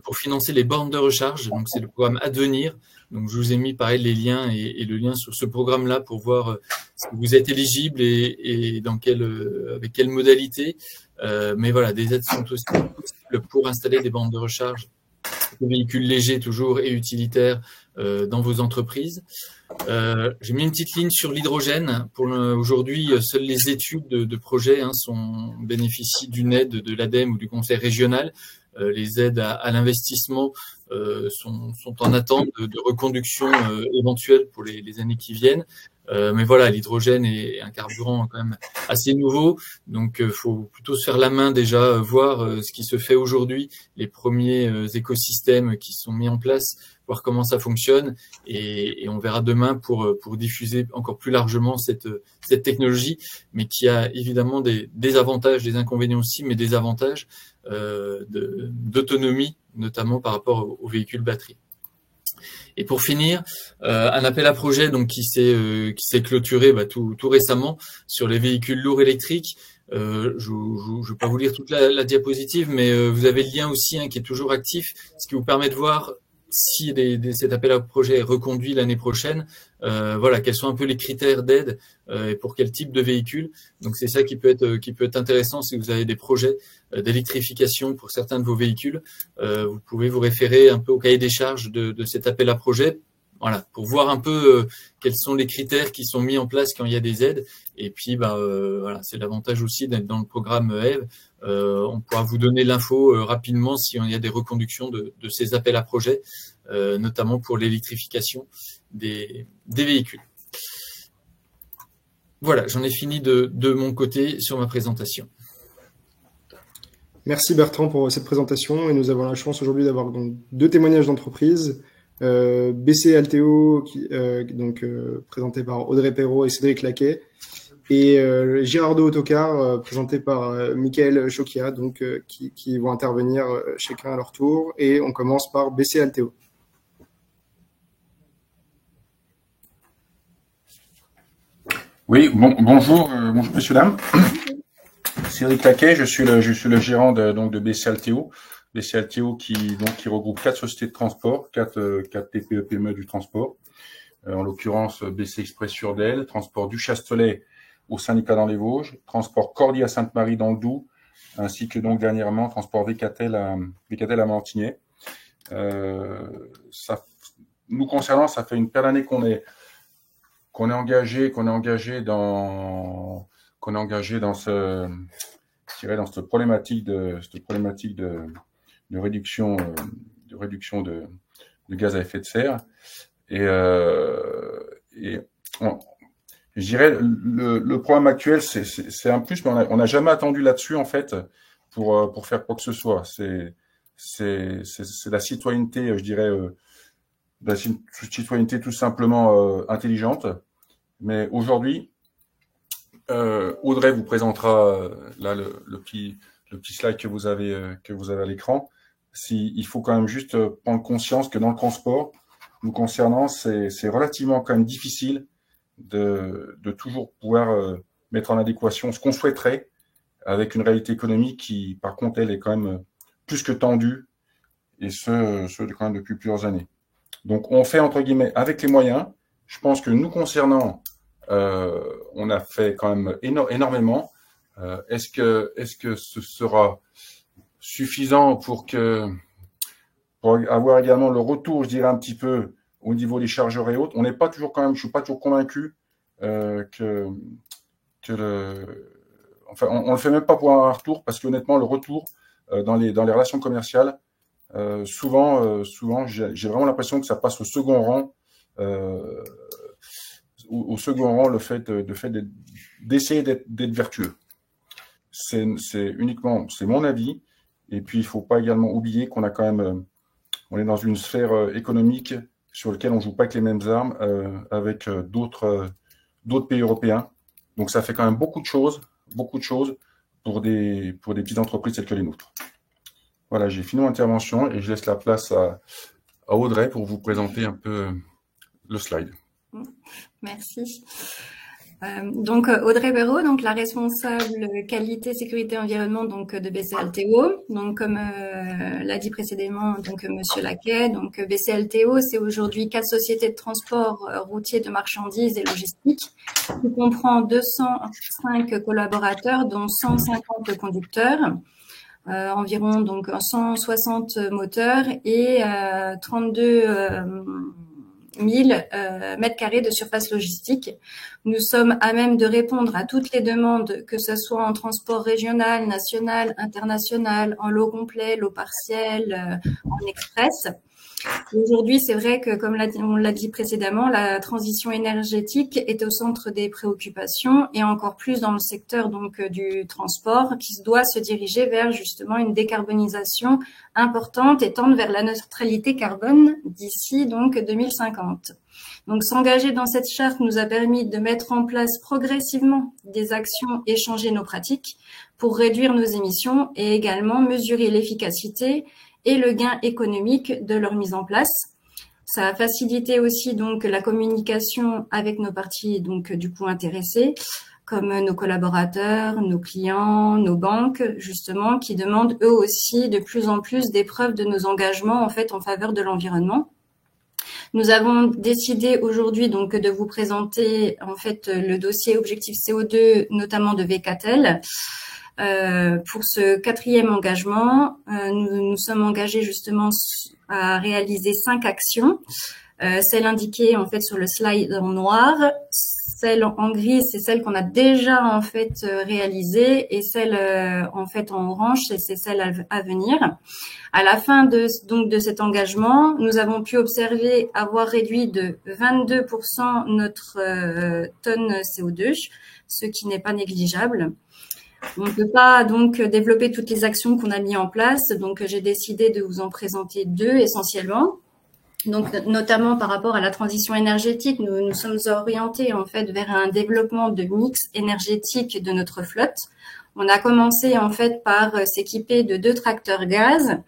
pour financer les bornes de recharge. Donc c'est le programme Advenir. Donc je vous ai mis pareil les liens et le lien sur ce programme-là pour voir si vous êtes éligible et avec quelle modalité. Mais voilà, des aides sont aussi possibles pour installer des bornes de recharge, des véhicules légers toujours et utilitaires dans vos entreprises. J'ai mis une petite ligne sur l'hydrogène. Aujourd'hui, seules les études de projet bénéficient d'une aide de l'ADEME ou du conseil régional. Les aides à l'investissement sont en attente de reconduction éventuelle pour les années qui viennent. Mais voilà, l'hydrogène est un carburant quand même assez nouveau, donc faut plutôt se faire la main déjà, voir ce qui se fait aujourd'hui, les premiers écosystèmes qui sont mis en place, voir comment ça fonctionne, et on verra demain pour diffuser encore plus largement cette technologie, mais qui a évidemment des avantages, des inconvénients aussi, mais des avantages d'autonomie, notamment par rapport aux véhicules batterie. Et pour finir, un appel à projet donc qui s'est clôturé tout récemment sur les véhicules lourds électriques. Je ne vais pas vous lire toute la diapositive, mais vous avez le lien aussi qui est toujours actif, ce qui vous permet de voir si cet appel à projet est reconduit l'année prochaine, voilà, quels sont un peu les critères d'aide et pour quel type de véhicule. Donc c'est ça qui peut être intéressant si vous avez des projets d'électrification pour certains de vos véhicules. Vous pouvez vous référer un peu au cahier des charges de cet appel à projet. Voilà, pour voir un peu quels sont les critères qui sont mis en place quand il y a des aides. Et puis, voilà, c'est l'avantage aussi d'être dans le programme EVE. On pourra vous donner l'info rapidement s'il y a des reconductions de ces appels à projets, notamment pour l'électrification des véhicules. Voilà, j'en ai fini de mon côté sur ma présentation. Merci Bertrand pour cette présentation et nous avons la chance aujourd'hui d'avoir donc 2 témoignages d'entreprise. BC Alteo présenté par Audrey Perrault et Cédric Laquet et Girardeau Autocar présenté par Michael Chokia qui vont intervenir chacun à leur tour et on commence par BC Alteo. Oui, bonjour messieurs dames. Cédric Laquet, je suis le gérant de BC Alteo. BC Alteo qui regroupe 4 sociétés de transport, 4 TPE PME du transport. En l'occurrence BC Express Surdel, Transport du Chastelet au syndicat dans les Vosges, Transport Cordy à Sainte-Marie dans le Doubs, ainsi que donc dernièrement Transport Vécatel à Montigny. Nous concernant, ça fait une paire d'années qu'on est engagé dans cette problématique de réduction de gaz à effet de serre et je dirais le problème actuel c'est un plus, mais on n'a jamais attendu là-dessus en fait pour faire quoi que ce soit. C'est la citoyenneté, je dirais, la citoyenneté tout simplement intelligente. Mais aujourd'hui, Audrey vous présentera là le petit slide que vous avez à l'écran. Il faut quand même juste prendre conscience que dans le transport, nous concernant, c'est relativement quand même difficile de toujours pouvoir mettre en adéquation ce qu'on souhaiterait avec une réalité économique qui, par contre, elle est quand même plus que tendue, et ce quand même depuis plusieurs années. Donc, on fait entre guillemets avec les moyens. Je pense que nous concernant, on a fait quand même énormément. Est-ce que ce sera suffisant pour avoir également le retour, je dirais un petit peu au niveau des chargeurs et autres? On n'est pas toujours quand même, je suis pas toujours convaincu on le fait même pas pour un retour, parce qu'honnêtement le retour dans les relations commerciales, souvent j'ai vraiment l'impression que ça passe au second rang. Au second rang, le fait d'essayer d'être vertueux. C'est mon avis. Et puis il faut pas également oublier qu'on a quand même, on est dans une sphère économique sur laquelle on joue pas avec les mêmes armes avec d'autres pays européens. Donc ça fait quand même beaucoup de choses pour des petites entreprises telles que les nôtres. Voilà, j'ai fini mon intervention et je laisse la place à Audrey pour vous présenter un peu le slide. Merci. Donc Audrey Perrault, donc la responsable qualité, sécurité, environnement donc de BC Alteo. Donc comme l'a dit précédemment donc Monsieur Laquet, donc BC Alteo, c'est aujourd'hui 4 sociétés de transport routier de marchandises et logistique qui comprend 205 collaborateurs dont 150 conducteurs. Environ donc 160 moteurs et 32 000 mètres carrés de surface logistique. Nous sommes à même de répondre à toutes les demandes, que ce soit en transport régional, national, international, en lot complet, lot partiel, en express. Aujourd'hui, c'est vrai que, comme on l'a dit précédemment, la transition énergétique est au centre des préoccupations et encore plus dans le secteur donc du transport, qui doit se diriger vers justement une décarbonisation importante et tendre vers la neutralité carbone d'ici donc 2050. Donc, s'engager dans cette charte nous a permis de mettre en place progressivement des actions et changer nos pratiques pour réduire nos émissions et également mesurer l'efficacité et le gain économique de leur mise en place. Ça a facilité aussi donc la communication avec nos parties donc du coup intéressées, comme nos collaborateurs, nos clients, nos banques justement, qui demandent eux aussi de plus en plus des preuves de nos engagements en fait en faveur de l'environnement. Nous avons décidé aujourd'hui donc de vous présenter en fait le dossier Objectif CO2, notamment de Vécatel. Pour ce 4e engagement, nous sommes engagés justement à réaliser 5 actions. Celle indiquée en fait sur le slide en noir, celle en gris, c'est celle qu'on a déjà en fait réalisée, et celle en fait en orange, c'est celle à venir. À la fin de cet engagement, nous avons pu observer avoir réduit de 22% notre tonne CO2, ce qui n'est pas négligeable. On ne peut pas donc développer toutes les actions qu'on a mis en place. Donc, j'ai décidé de vous en présenter 2 essentiellement. Donc, notamment par rapport à la transition énergétique, nous sommes orientés en fait vers un développement de mix énergétique de notre flotte. On a commencé en fait par s'équiper de 2 tracteurs gaz.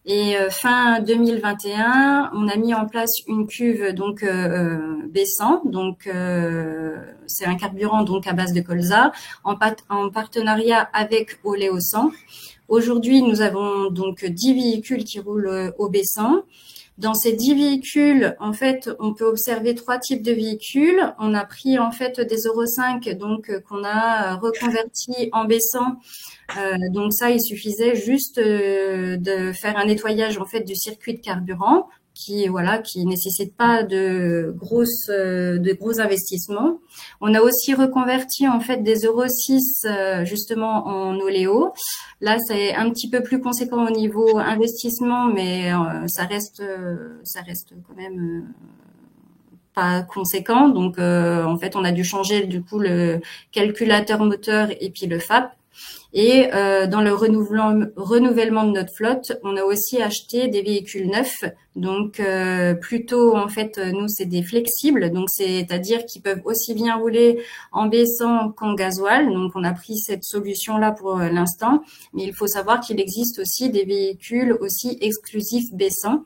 Et fin 2021, on a mis en place une cuve donc B100, donc c'est un carburant donc à base de colza, en partenariat avec Oleosan. Aujourd'hui, nous avons donc 10 véhicules qui roulent au B100. Dans ces 10 véhicules, en fait, on peut observer 3 types de véhicules. On a pris en fait des Euro 5, donc qu'on a reconvertis en B100. Donc ça, il suffisait juste de faire un nettoyage en fait du circuit de carburant, qui nécessite pas de gros investissements. On a aussi reconverti en fait des Euro 6 justement en Oléo. Là, c'est un petit peu plus conséquent au niveau investissement, mais ça reste quand même pas conséquent. Donc en fait, on a dû changer du coup le calculateur moteur et puis le FAP. Et dans le renouvellement de notre flotte, on a aussi acheté des véhicules neufs. Donc plutôt en fait, nous c'est des flexibles, donc c'est-à-dire qu'ils peuvent aussi bien rouler en B100 qu'en gasoil. Donc on a pris cette solution-là pour l'instant, mais il faut savoir qu'il existe aussi des véhicules aussi exclusifs B100.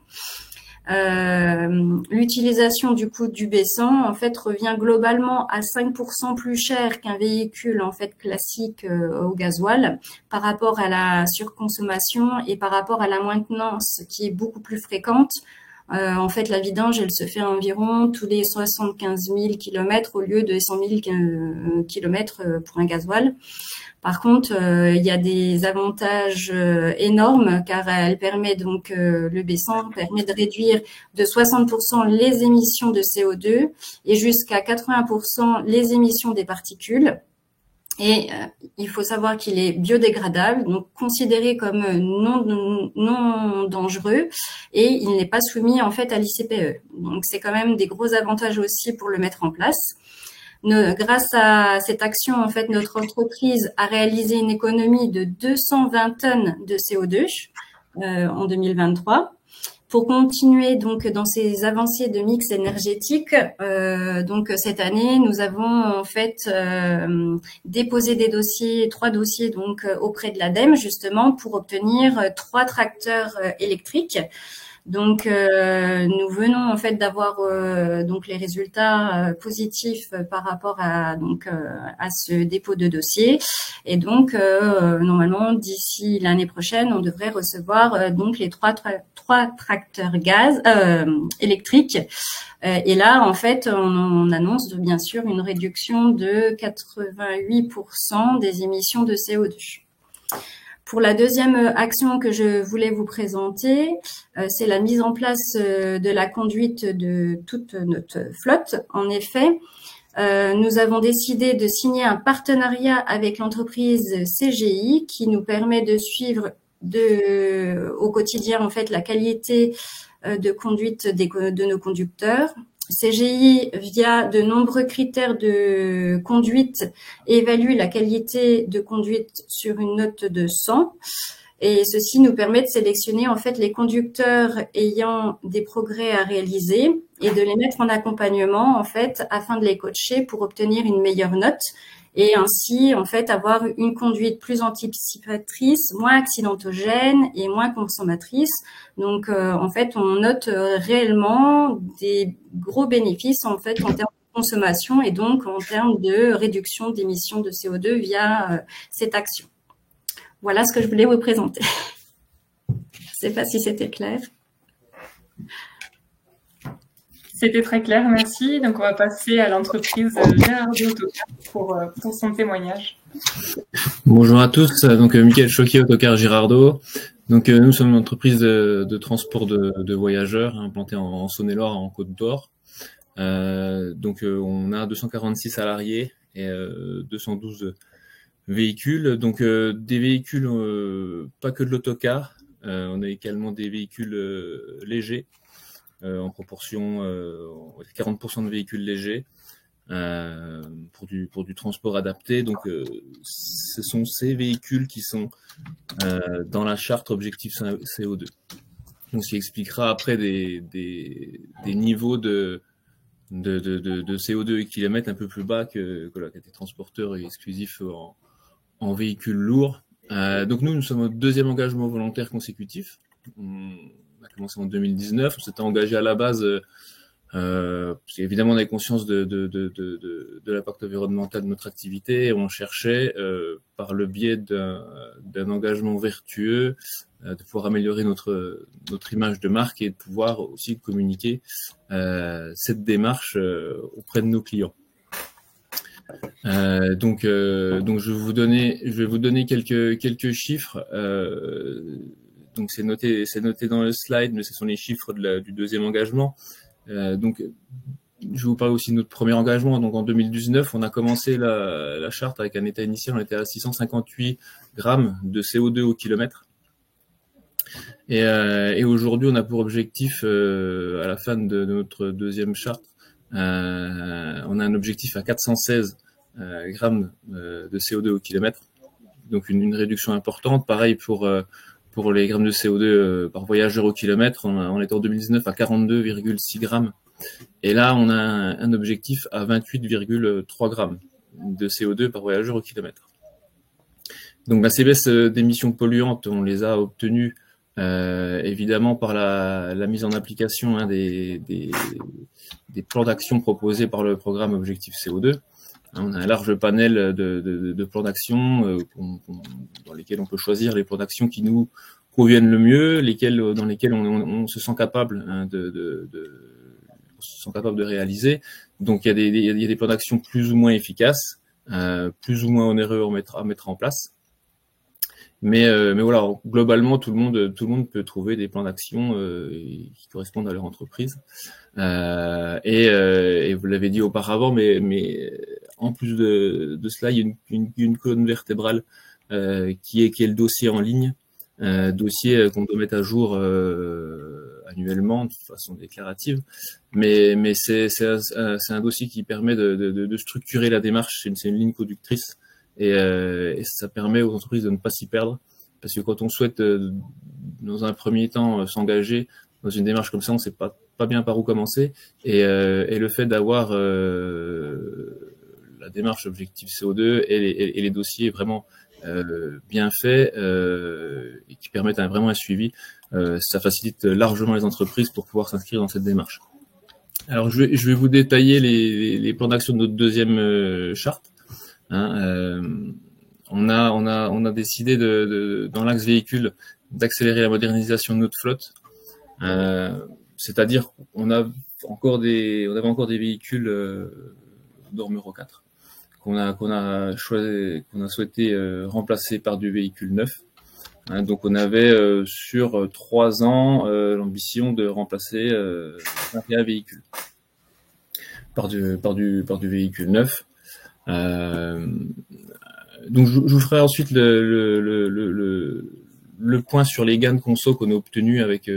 L'utilisation du coup du B100 en fait revient globalement à 5% plus cher qu'un véhicule en fait classique au gasoil par rapport à la surconsommation et par rapport à la maintenance qui est beaucoup plus fréquente. En fait, la vidange, elle se fait environ tous les 75 000 km au lieu de 100 000 km pour un gasoil. Par contre, il y a des avantages énormes car elle permet donc le B100 permet de réduire de 60% les émissions de CO2 et jusqu'à 80% les émissions des particules. Et il faut savoir qu'il est biodégradable, donc considéré comme non dangereux, et il n'est pas soumis en fait à l'ICPE. Donc c'est quand même des gros avantages aussi pour le mettre en place. Grâce à cette action, en fait, notre entreprise a réalisé une économie de 220 tonnes de CO2 en 2023. Pour continuer donc dans ces avancées de mix énergétique, donc cette année, nous avons en fait déposé des dossiers, 3 dossiers donc auprès de l'ADEME justement pour obtenir 3 tracteurs électriques. Donc nous venons en fait d'avoir donc les résultats positifs par rapport à ce dépôt de dossier et donc normalement d'ici l'année prochaine on devrait recevoir donc les 3 tracteurs gaz électriques et là en fait on annonce bien sûr une réduction de 88% des émissions de CO2. Pour la deuxième action que je voulais vous présenter, c'est la mise en place de la conduite de toute notre flotte. En effet, nous avons décidé de signer un partenariat avec l'entreprise CGI qui nous permet de suivre au quotidien en fait la qualité de conduite de nos conducteurs. CGI, via de nombreux critères de conduite, évalue la qualité de conduite sur une note de 100. Et ceci nous permet de sélectionner en fait les conducteurs ayant des progrès à réaliser et de les mettre en accompagnement en fait afin de les coacher pour obtenir une meilleure note et ainsi en fait avoir une conduite plus anticipatrice, moins accidentogène et moins consommatrice. Donc en fait on note réellement des gros bénéfices en fait en termes de consommation et donc en termes de réduction d'émissions de CO2 via cette action. Voilà ce que je voulais vous présenter. Je ne sais pas si c'était clair. C'était très clair, merci. Donc, on va passer à l'entreprise Girardeau pour son témoignage. Bonjour à tous. Donc, Michael Choquier, Autocar Girardeau. Donc, nous sommes une entreprise de transport de voyageurs implantée en Saône-et-Loire, en Côte-d'Or. Donc, on a 246 salariés et 212 véhicules. Donc, des véhicules, pas que de l'autocar. On a également des véhicules légers. En proportion 40% de véhicules légers, pour du transport adapté. Donc, ce sont ces véhicules qui sont dans la charte objectif CO2. Donc, ce qui expliquera après des niveaux de CO2 et kilomètres un peu plus bas que la catégorie transporteur exclusif en véhicules lourds. Donc nous sommes au deuxième engagement volontaire consécutif. On a commencé en 2019. On s'était engagé à la base, parce qu'évidemment on avait conscience de l'impact environnemental de notre activité. Et on cherchait, par le biais d'un engagement vertueux, de pouvoir améliorer notre image de marque et de pouvoir aussi communiquer cette démarche auprès de nos clients. Donc je vais vous donner quelques chiffres. Donc c'est noté dans le slide, mais ce sont les chiffres du deuxième engagement. Donc je vais vous parler aussi de notre premier engagement. Donc en 2019, on a commencé la charte avec un état initial, on était à 658 grammes de CO2 au kilomètre. Et aujourd'hui, on a pour objectif, à la fin de notre deuxième charte, on a un objectif à 416 grammes de CO2 au kilomètre. Donc une réduction importante. Pareil pour les grammes de CO2 par voyageur au kilomètre. On était en 2019 à 42,6 grammes. Et là, on a un objectif à 28,3 grammes de CO2 par voyageur au kilomètre. Donc ces baisses d'émissions polluantes, on les a obtenues évidemment par la mise en application des plans d'action proposés par le programme Objectif CO2. On a un large panel de plans d'action dans lesquels on peut choisir les plans d'action qui nous conviennent le mieux, dans lesquels on se sent capable de réaliser. Donc il y a des plans d'action plus ou moins efficaces, plus ou moins onéreux à mettre en place. Mais voilà, globalement, tout le monde peut trouver des plans d'action qui correspondent à leur entreprise. Et vous l'avez dit auparavant, mais en plus de cela, il y a une colonne vertébrale qui est le dossier en ligne, dossier qu'on doit mettre à jour annuellement de façon déclarative. Mais c'est un dossier qui permet de structurer la démarche. C'est une ligne conductrice. Et ça permet aux entreprises de ne pas s'y perdre, parce que quand on souhaite dans un premier temps s'engager dans une démarche comme ça, on ne sait pas bien par où commencer, et le fait d'avoir la démarche objectif CO2 et les dossiers vraiment bien faits et qui permettent vraiment un suivi, ça facilite largement les entreprises pour pouvoir s'inscrire dans cette démarche. Alors je vais vous détailler les plans d'action de notre deuxième charte. On a décidé dans l'axe véhicule d'accélérer la modernisation de notre flotte. C'est-à-dire qu'on avait encore des véhicules normes Euro 4 qu'on a souhaité remplacer par du véhicule neuf. Donc on avait sur 3 ans l'ambition de remplacer 21 véhicules par du véhicule neuf. Donc je vous ferai ensuite le point sur les gains de conso qu'on a obtenus avec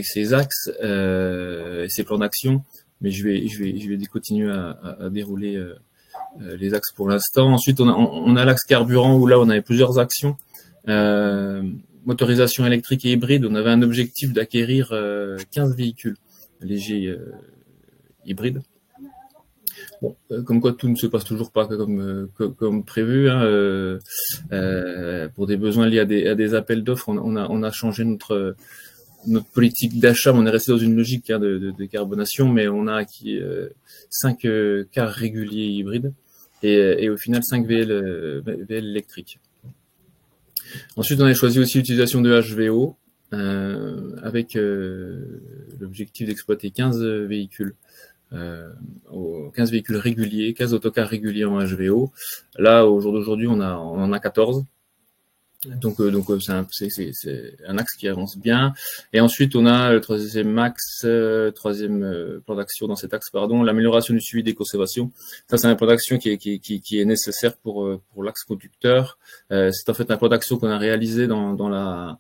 ces axes et ces plans d'action, mais je vais continuer à dérouler les axes pour l'instant. Ensuite on a l'axe carburant où là on avait plusieurs actions. Motorisation électrique et hybride, on avait un objectif d'acquérir 15 véhicules légers hybrides. Bon, comme quoi tout ne se passe toujours pas comme prévu. Pour des besoins liés à des appels d'offres, on a changé notre politique d'achat, mais on est resté dans une logique de décarbonation, mais on a acquis 5 cars réguliers hybrides et au final 5 VL électriques. Ensuite, on a choisi aussi l'utilisation de HVO avec l'objectif d'exploiter 15 véhicules. 15 véhicules réguliers, 15 autocars réguliers en HVO. Là, au jour d'aujourd'hui, on en a 14. Donc c'est un axe qui avance bien. Et ensuite, on a le troisième plan d'action dans cet axe, l'amélioration du suivi des conservations. Ça, c'est un plan d'action qui est nécessaire pour l'axe conducteur. C'est en fait un plan d'action qu'on a réalisé dans la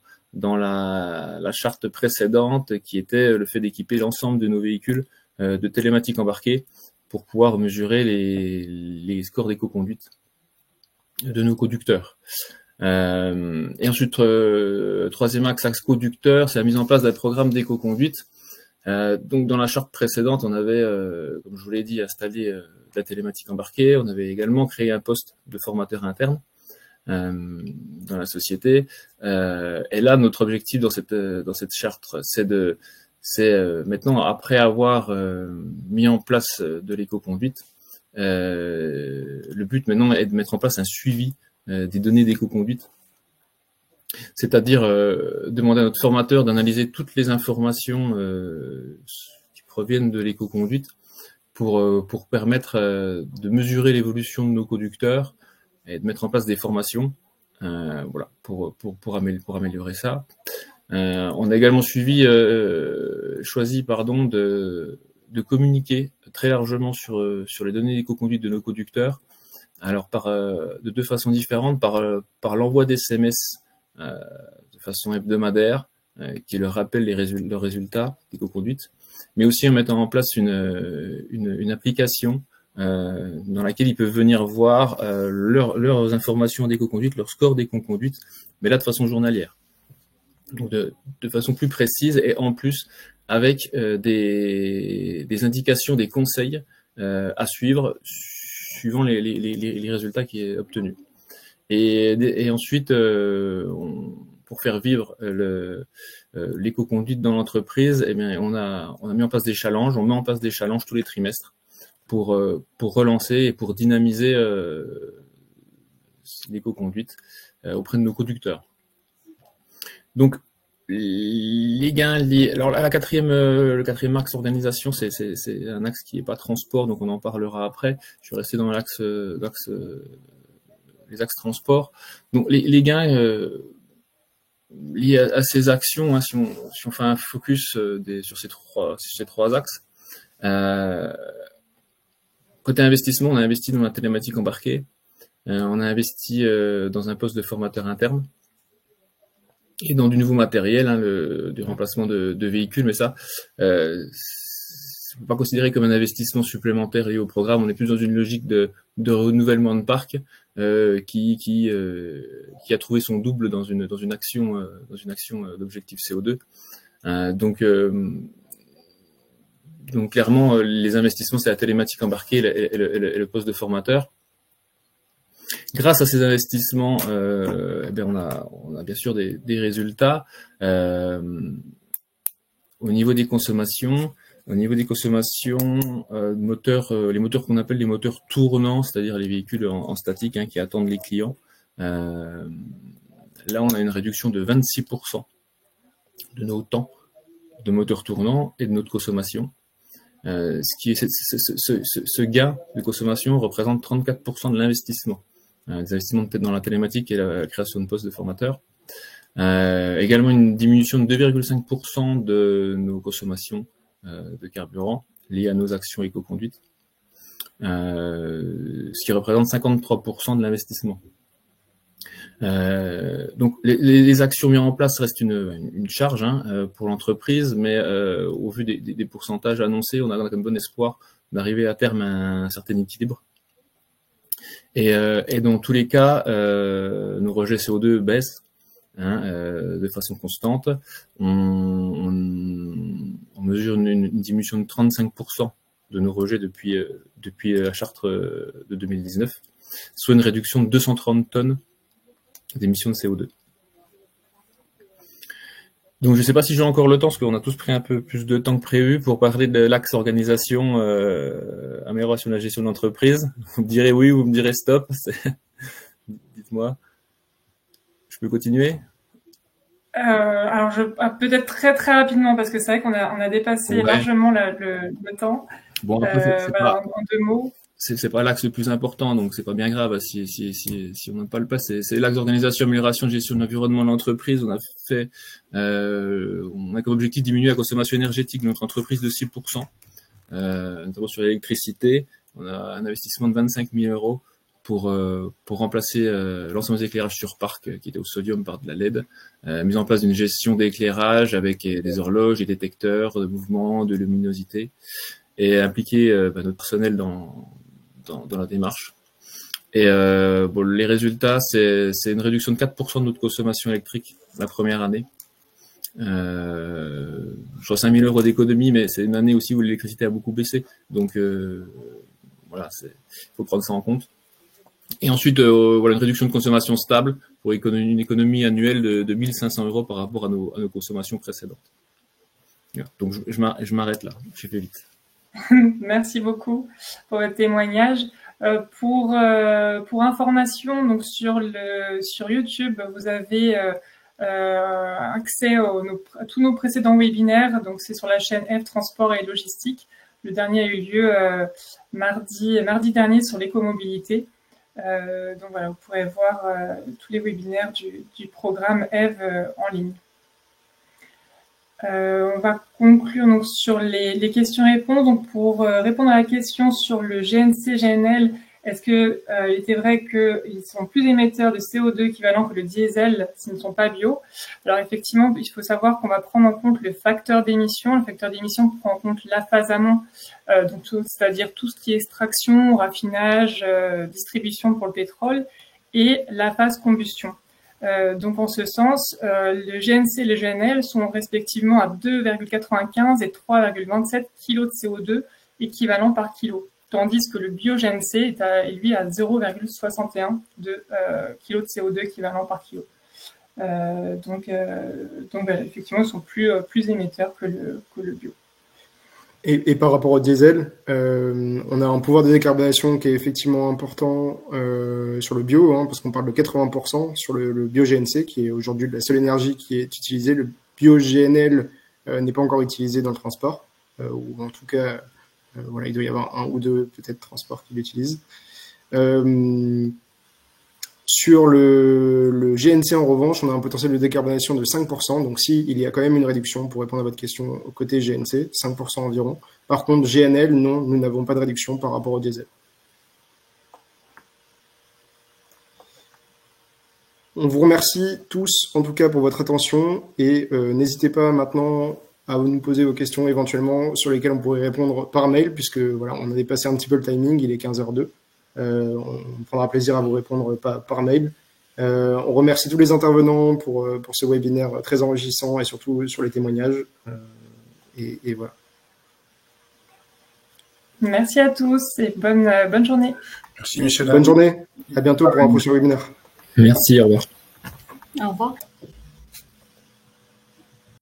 charte précédente, qui était le fait d'équiper l'ensemble de nos véhicules de télématique embarquée pour pouvoir mesurer les scores d'éco-conduite de nos conducteurs. Et ensuite, troisième axe conducteur, c'est la mise en place d'un programme d'éco-conduite. Donc dans la charte précédente, on avait, comme je vous l'ai dit, installé de la télématique embarquée. On avait également créé un poste de formateur interne dans la société. Et là, notre objectif dans cette charte, c'est maintenant, après avoir mis en place de l'éco-conduite, le but maintenant est de mettre en place un suivi des données d'éco-conduite, c'est-à-dire demander à notre formateur d'analyser toutes les informations qui proviennent de l'éco-conduite pour permettre de mesurer l'évolution de nos conducteurs et de mettre en place des formations, voilà, pour améliorer ça. On a également choisi de communiquer très largement sur les données d'éco-conduite de nos conducteurs. Alors de deux façons différentes, par l'envoi d'SMS de façon hebdomadaire qui leur rappelle leurs résultats d'éco-conduite, mais aussi en mettant en place une application dans laquelle ils peuvent venir voir leurs informations d'éco-conduite, leur score d'éco-conduite, mais là de façon journalière. Donc de façon plus précise et en plus avec des indications, des conseils à suivre suivant les résultats qui est obtenus. Et ensuite, pour faire vivre l'éco-conduite dans l'entreprise, eh bien, on a mis en place des challenges. On met en place des challenges tous les trimestres pour relancer et pour dynamiser l'éco-conduite auprès de nos conducteurs. Donc, les gains liés. Alors là, le quatrième axe organisation, c'est un axe qui est pas transport, donc on en parlera après. Je suis resté dans les axes transport. Donc les gains liés à ces actions, hein, si on fait un focus sur ces trois axes. Côté investissement, on a investi dans la télématique embarquée. On a investi dans un poste de formateur interne et dans du nouveau matériel, hein, du remplacement de véhicules, mais ça, c'est pas considéré comme un investissement supplémentaire lié au programme. On est plus dans une logique de renouvellement de parc qui a trouvé son double dans une action d'objectif CO2. Donc clairement, les investissements, c'est la télématique embarquée et le poste de formateur. Grâce à ces investissements, eh bien on a bien sûr des résultats au niveau des consommations. Au niveau des consommations, les moteurs qu'on appelle les moteurs tournants, c'est-à-dire les véhicules en statique, hein, qui attendent les clients. Là, on a une réduction de 26% de nos temps de moteurs tournants et de notre consommation. Ce gain de consommation représente 34% de l'investissement. Des investissements dans la télématique et la création de postes de formateurs. Également une diminution de 2,5% de nos consommations de carburant liées à nos actions éco-conduite, ce qui représente 53% de l'investissement. Donc les actions mises en place restent une charge, hein, pour l'entreprise, mais au vu des pourcentages annoncés, on a quand même bon espoir d'arriver à terme à un certain équilibre. Et dans tous les cas, nos rejets CO2 baissent, hein, de façon constante. On mesure une diminution de 35% de nos rejets depuis la charte de 2019, soit une réduction de 230 tonnes d'émissions de CO2. Donc je ne sais pas si j'ai encore le temps, parce qu'on a tous pris un peu plus de temps que prévu pour parler de l'axe organisation, amélioration de la gestion de l'entreprise. Vous me direz oui, vous me direz stop. Dites-moi. Je peux continuer? Alors peut-être très très rapidement, parce que c'est vrai qu'on a dépassé largement le temps. Bon, après, en deux mots. C'est pas l'axe le plus important, donc c'est pas bien grave si on n'a pas le pas. C'est l'axe d'organisation, amélioration de gestion de l'environnement de l'entreprise. On a comme objectif diminuer la consommation énergétique de notre entreprise de 6%, notamment sur l'électricité. On a un investissement de 25 000 € pour remplacer l'ensemble des éclairages sur parc qui étaient au sodium par de la LED, mise en place d'une gestion d'éclairage avec des horloges, des détecteurs de mouvement, de luminosité. et impliquer notre personnel dans la démarche. Et les résultats, c'est une réduction de 4% de notre consommation électrique la première année. Je crois 5 000 € d'économie, mais c'est une année aussi où l'électricité a beaucoup baissé. Donc voilà, faut prendre ça en compte. Et ensuite, une réduction de consommation stable pour une économie annuelle de 1 500 € par rapport à nos consommations précédentes. Voilà. Donc je m'arrête là, j'ai fait vite. Merci beaucoup pour votre témoignage. Pour information, donc sur YouTube, vous avez accès à tous nos précédents webinaires. Donc c'est sur la chaîne F Transport et Logistique. Le dernier a eu lieu mardi dernier sur l'écomobilité. Donc voilà, vous pourrez voir tous les webinaires du programme EVE en ligne. On va conclure donc sur les questions-réponses. Donc pour répondre à la question sur le GNC, GNL, est-ce que il était vrai qu'ils sont plus émetteurs de CO2 équivalent que le diesel s'ils ne sont pas bio? Alors effectivement, il faut savoir qu'on va prendre en compte le facteur d'émission. Le facteur d'émission prend en compte la phase amont, donc c'est-à-dire tout ce qui est extraction, raffinage, distribution pour le pétrole, et la phase combustion. Donc en ce sens, le GNC et le GNL sont respectivement à 2,95 et 3,27 kg de CO2 équivalent par kilo, tandis que le bio-GNC est lui à 0,61 kg de CO2 équivalent par kilo. Donc effectivement, ils sont plus émetteurs que le bio. Et par rapport au diesel, on a un pouvoir de décarbonation qui est effectivement important sur le bio, parce qu'on parle de 80% sur le bio-GNC, qui est aujourd'hui la seule énergie qui est utilisée. Le bio-GNL n'est pas encore utilisé dans le transport, ou en tout cas, il doit y avoir un ou deux peut-être transports qui l'utilisent. Sur le GNC, en revanche, on a un potentiel de décarbonation de 5%. Donc, il y a quand même une réduction, pour répondre à votre question, au côté GNC, 5% environ. Par contre, GNL, non, nous n'avons pas de réduction par rapport au diesel. On vous remercie tous, en tout cas, pour votre attention. Et n'hésitez pas maintenant à nous poser vos questions éventuellement sur lesquelles on pourrait répondre par mail, puisque voilà, on a dépassé un petit peu le timing, il est 15h02. On prendra plaisir à vous répondre par mail. On remercie tous les intervenants pour ce webinaire très enrichissant et surtout sur les témoignages. Et voilà. Merci à tous et bonne journée. Merci Michel. Bonne journée. À bientôt pour un prochain webinaire. Merci, au revoir. Au revoir.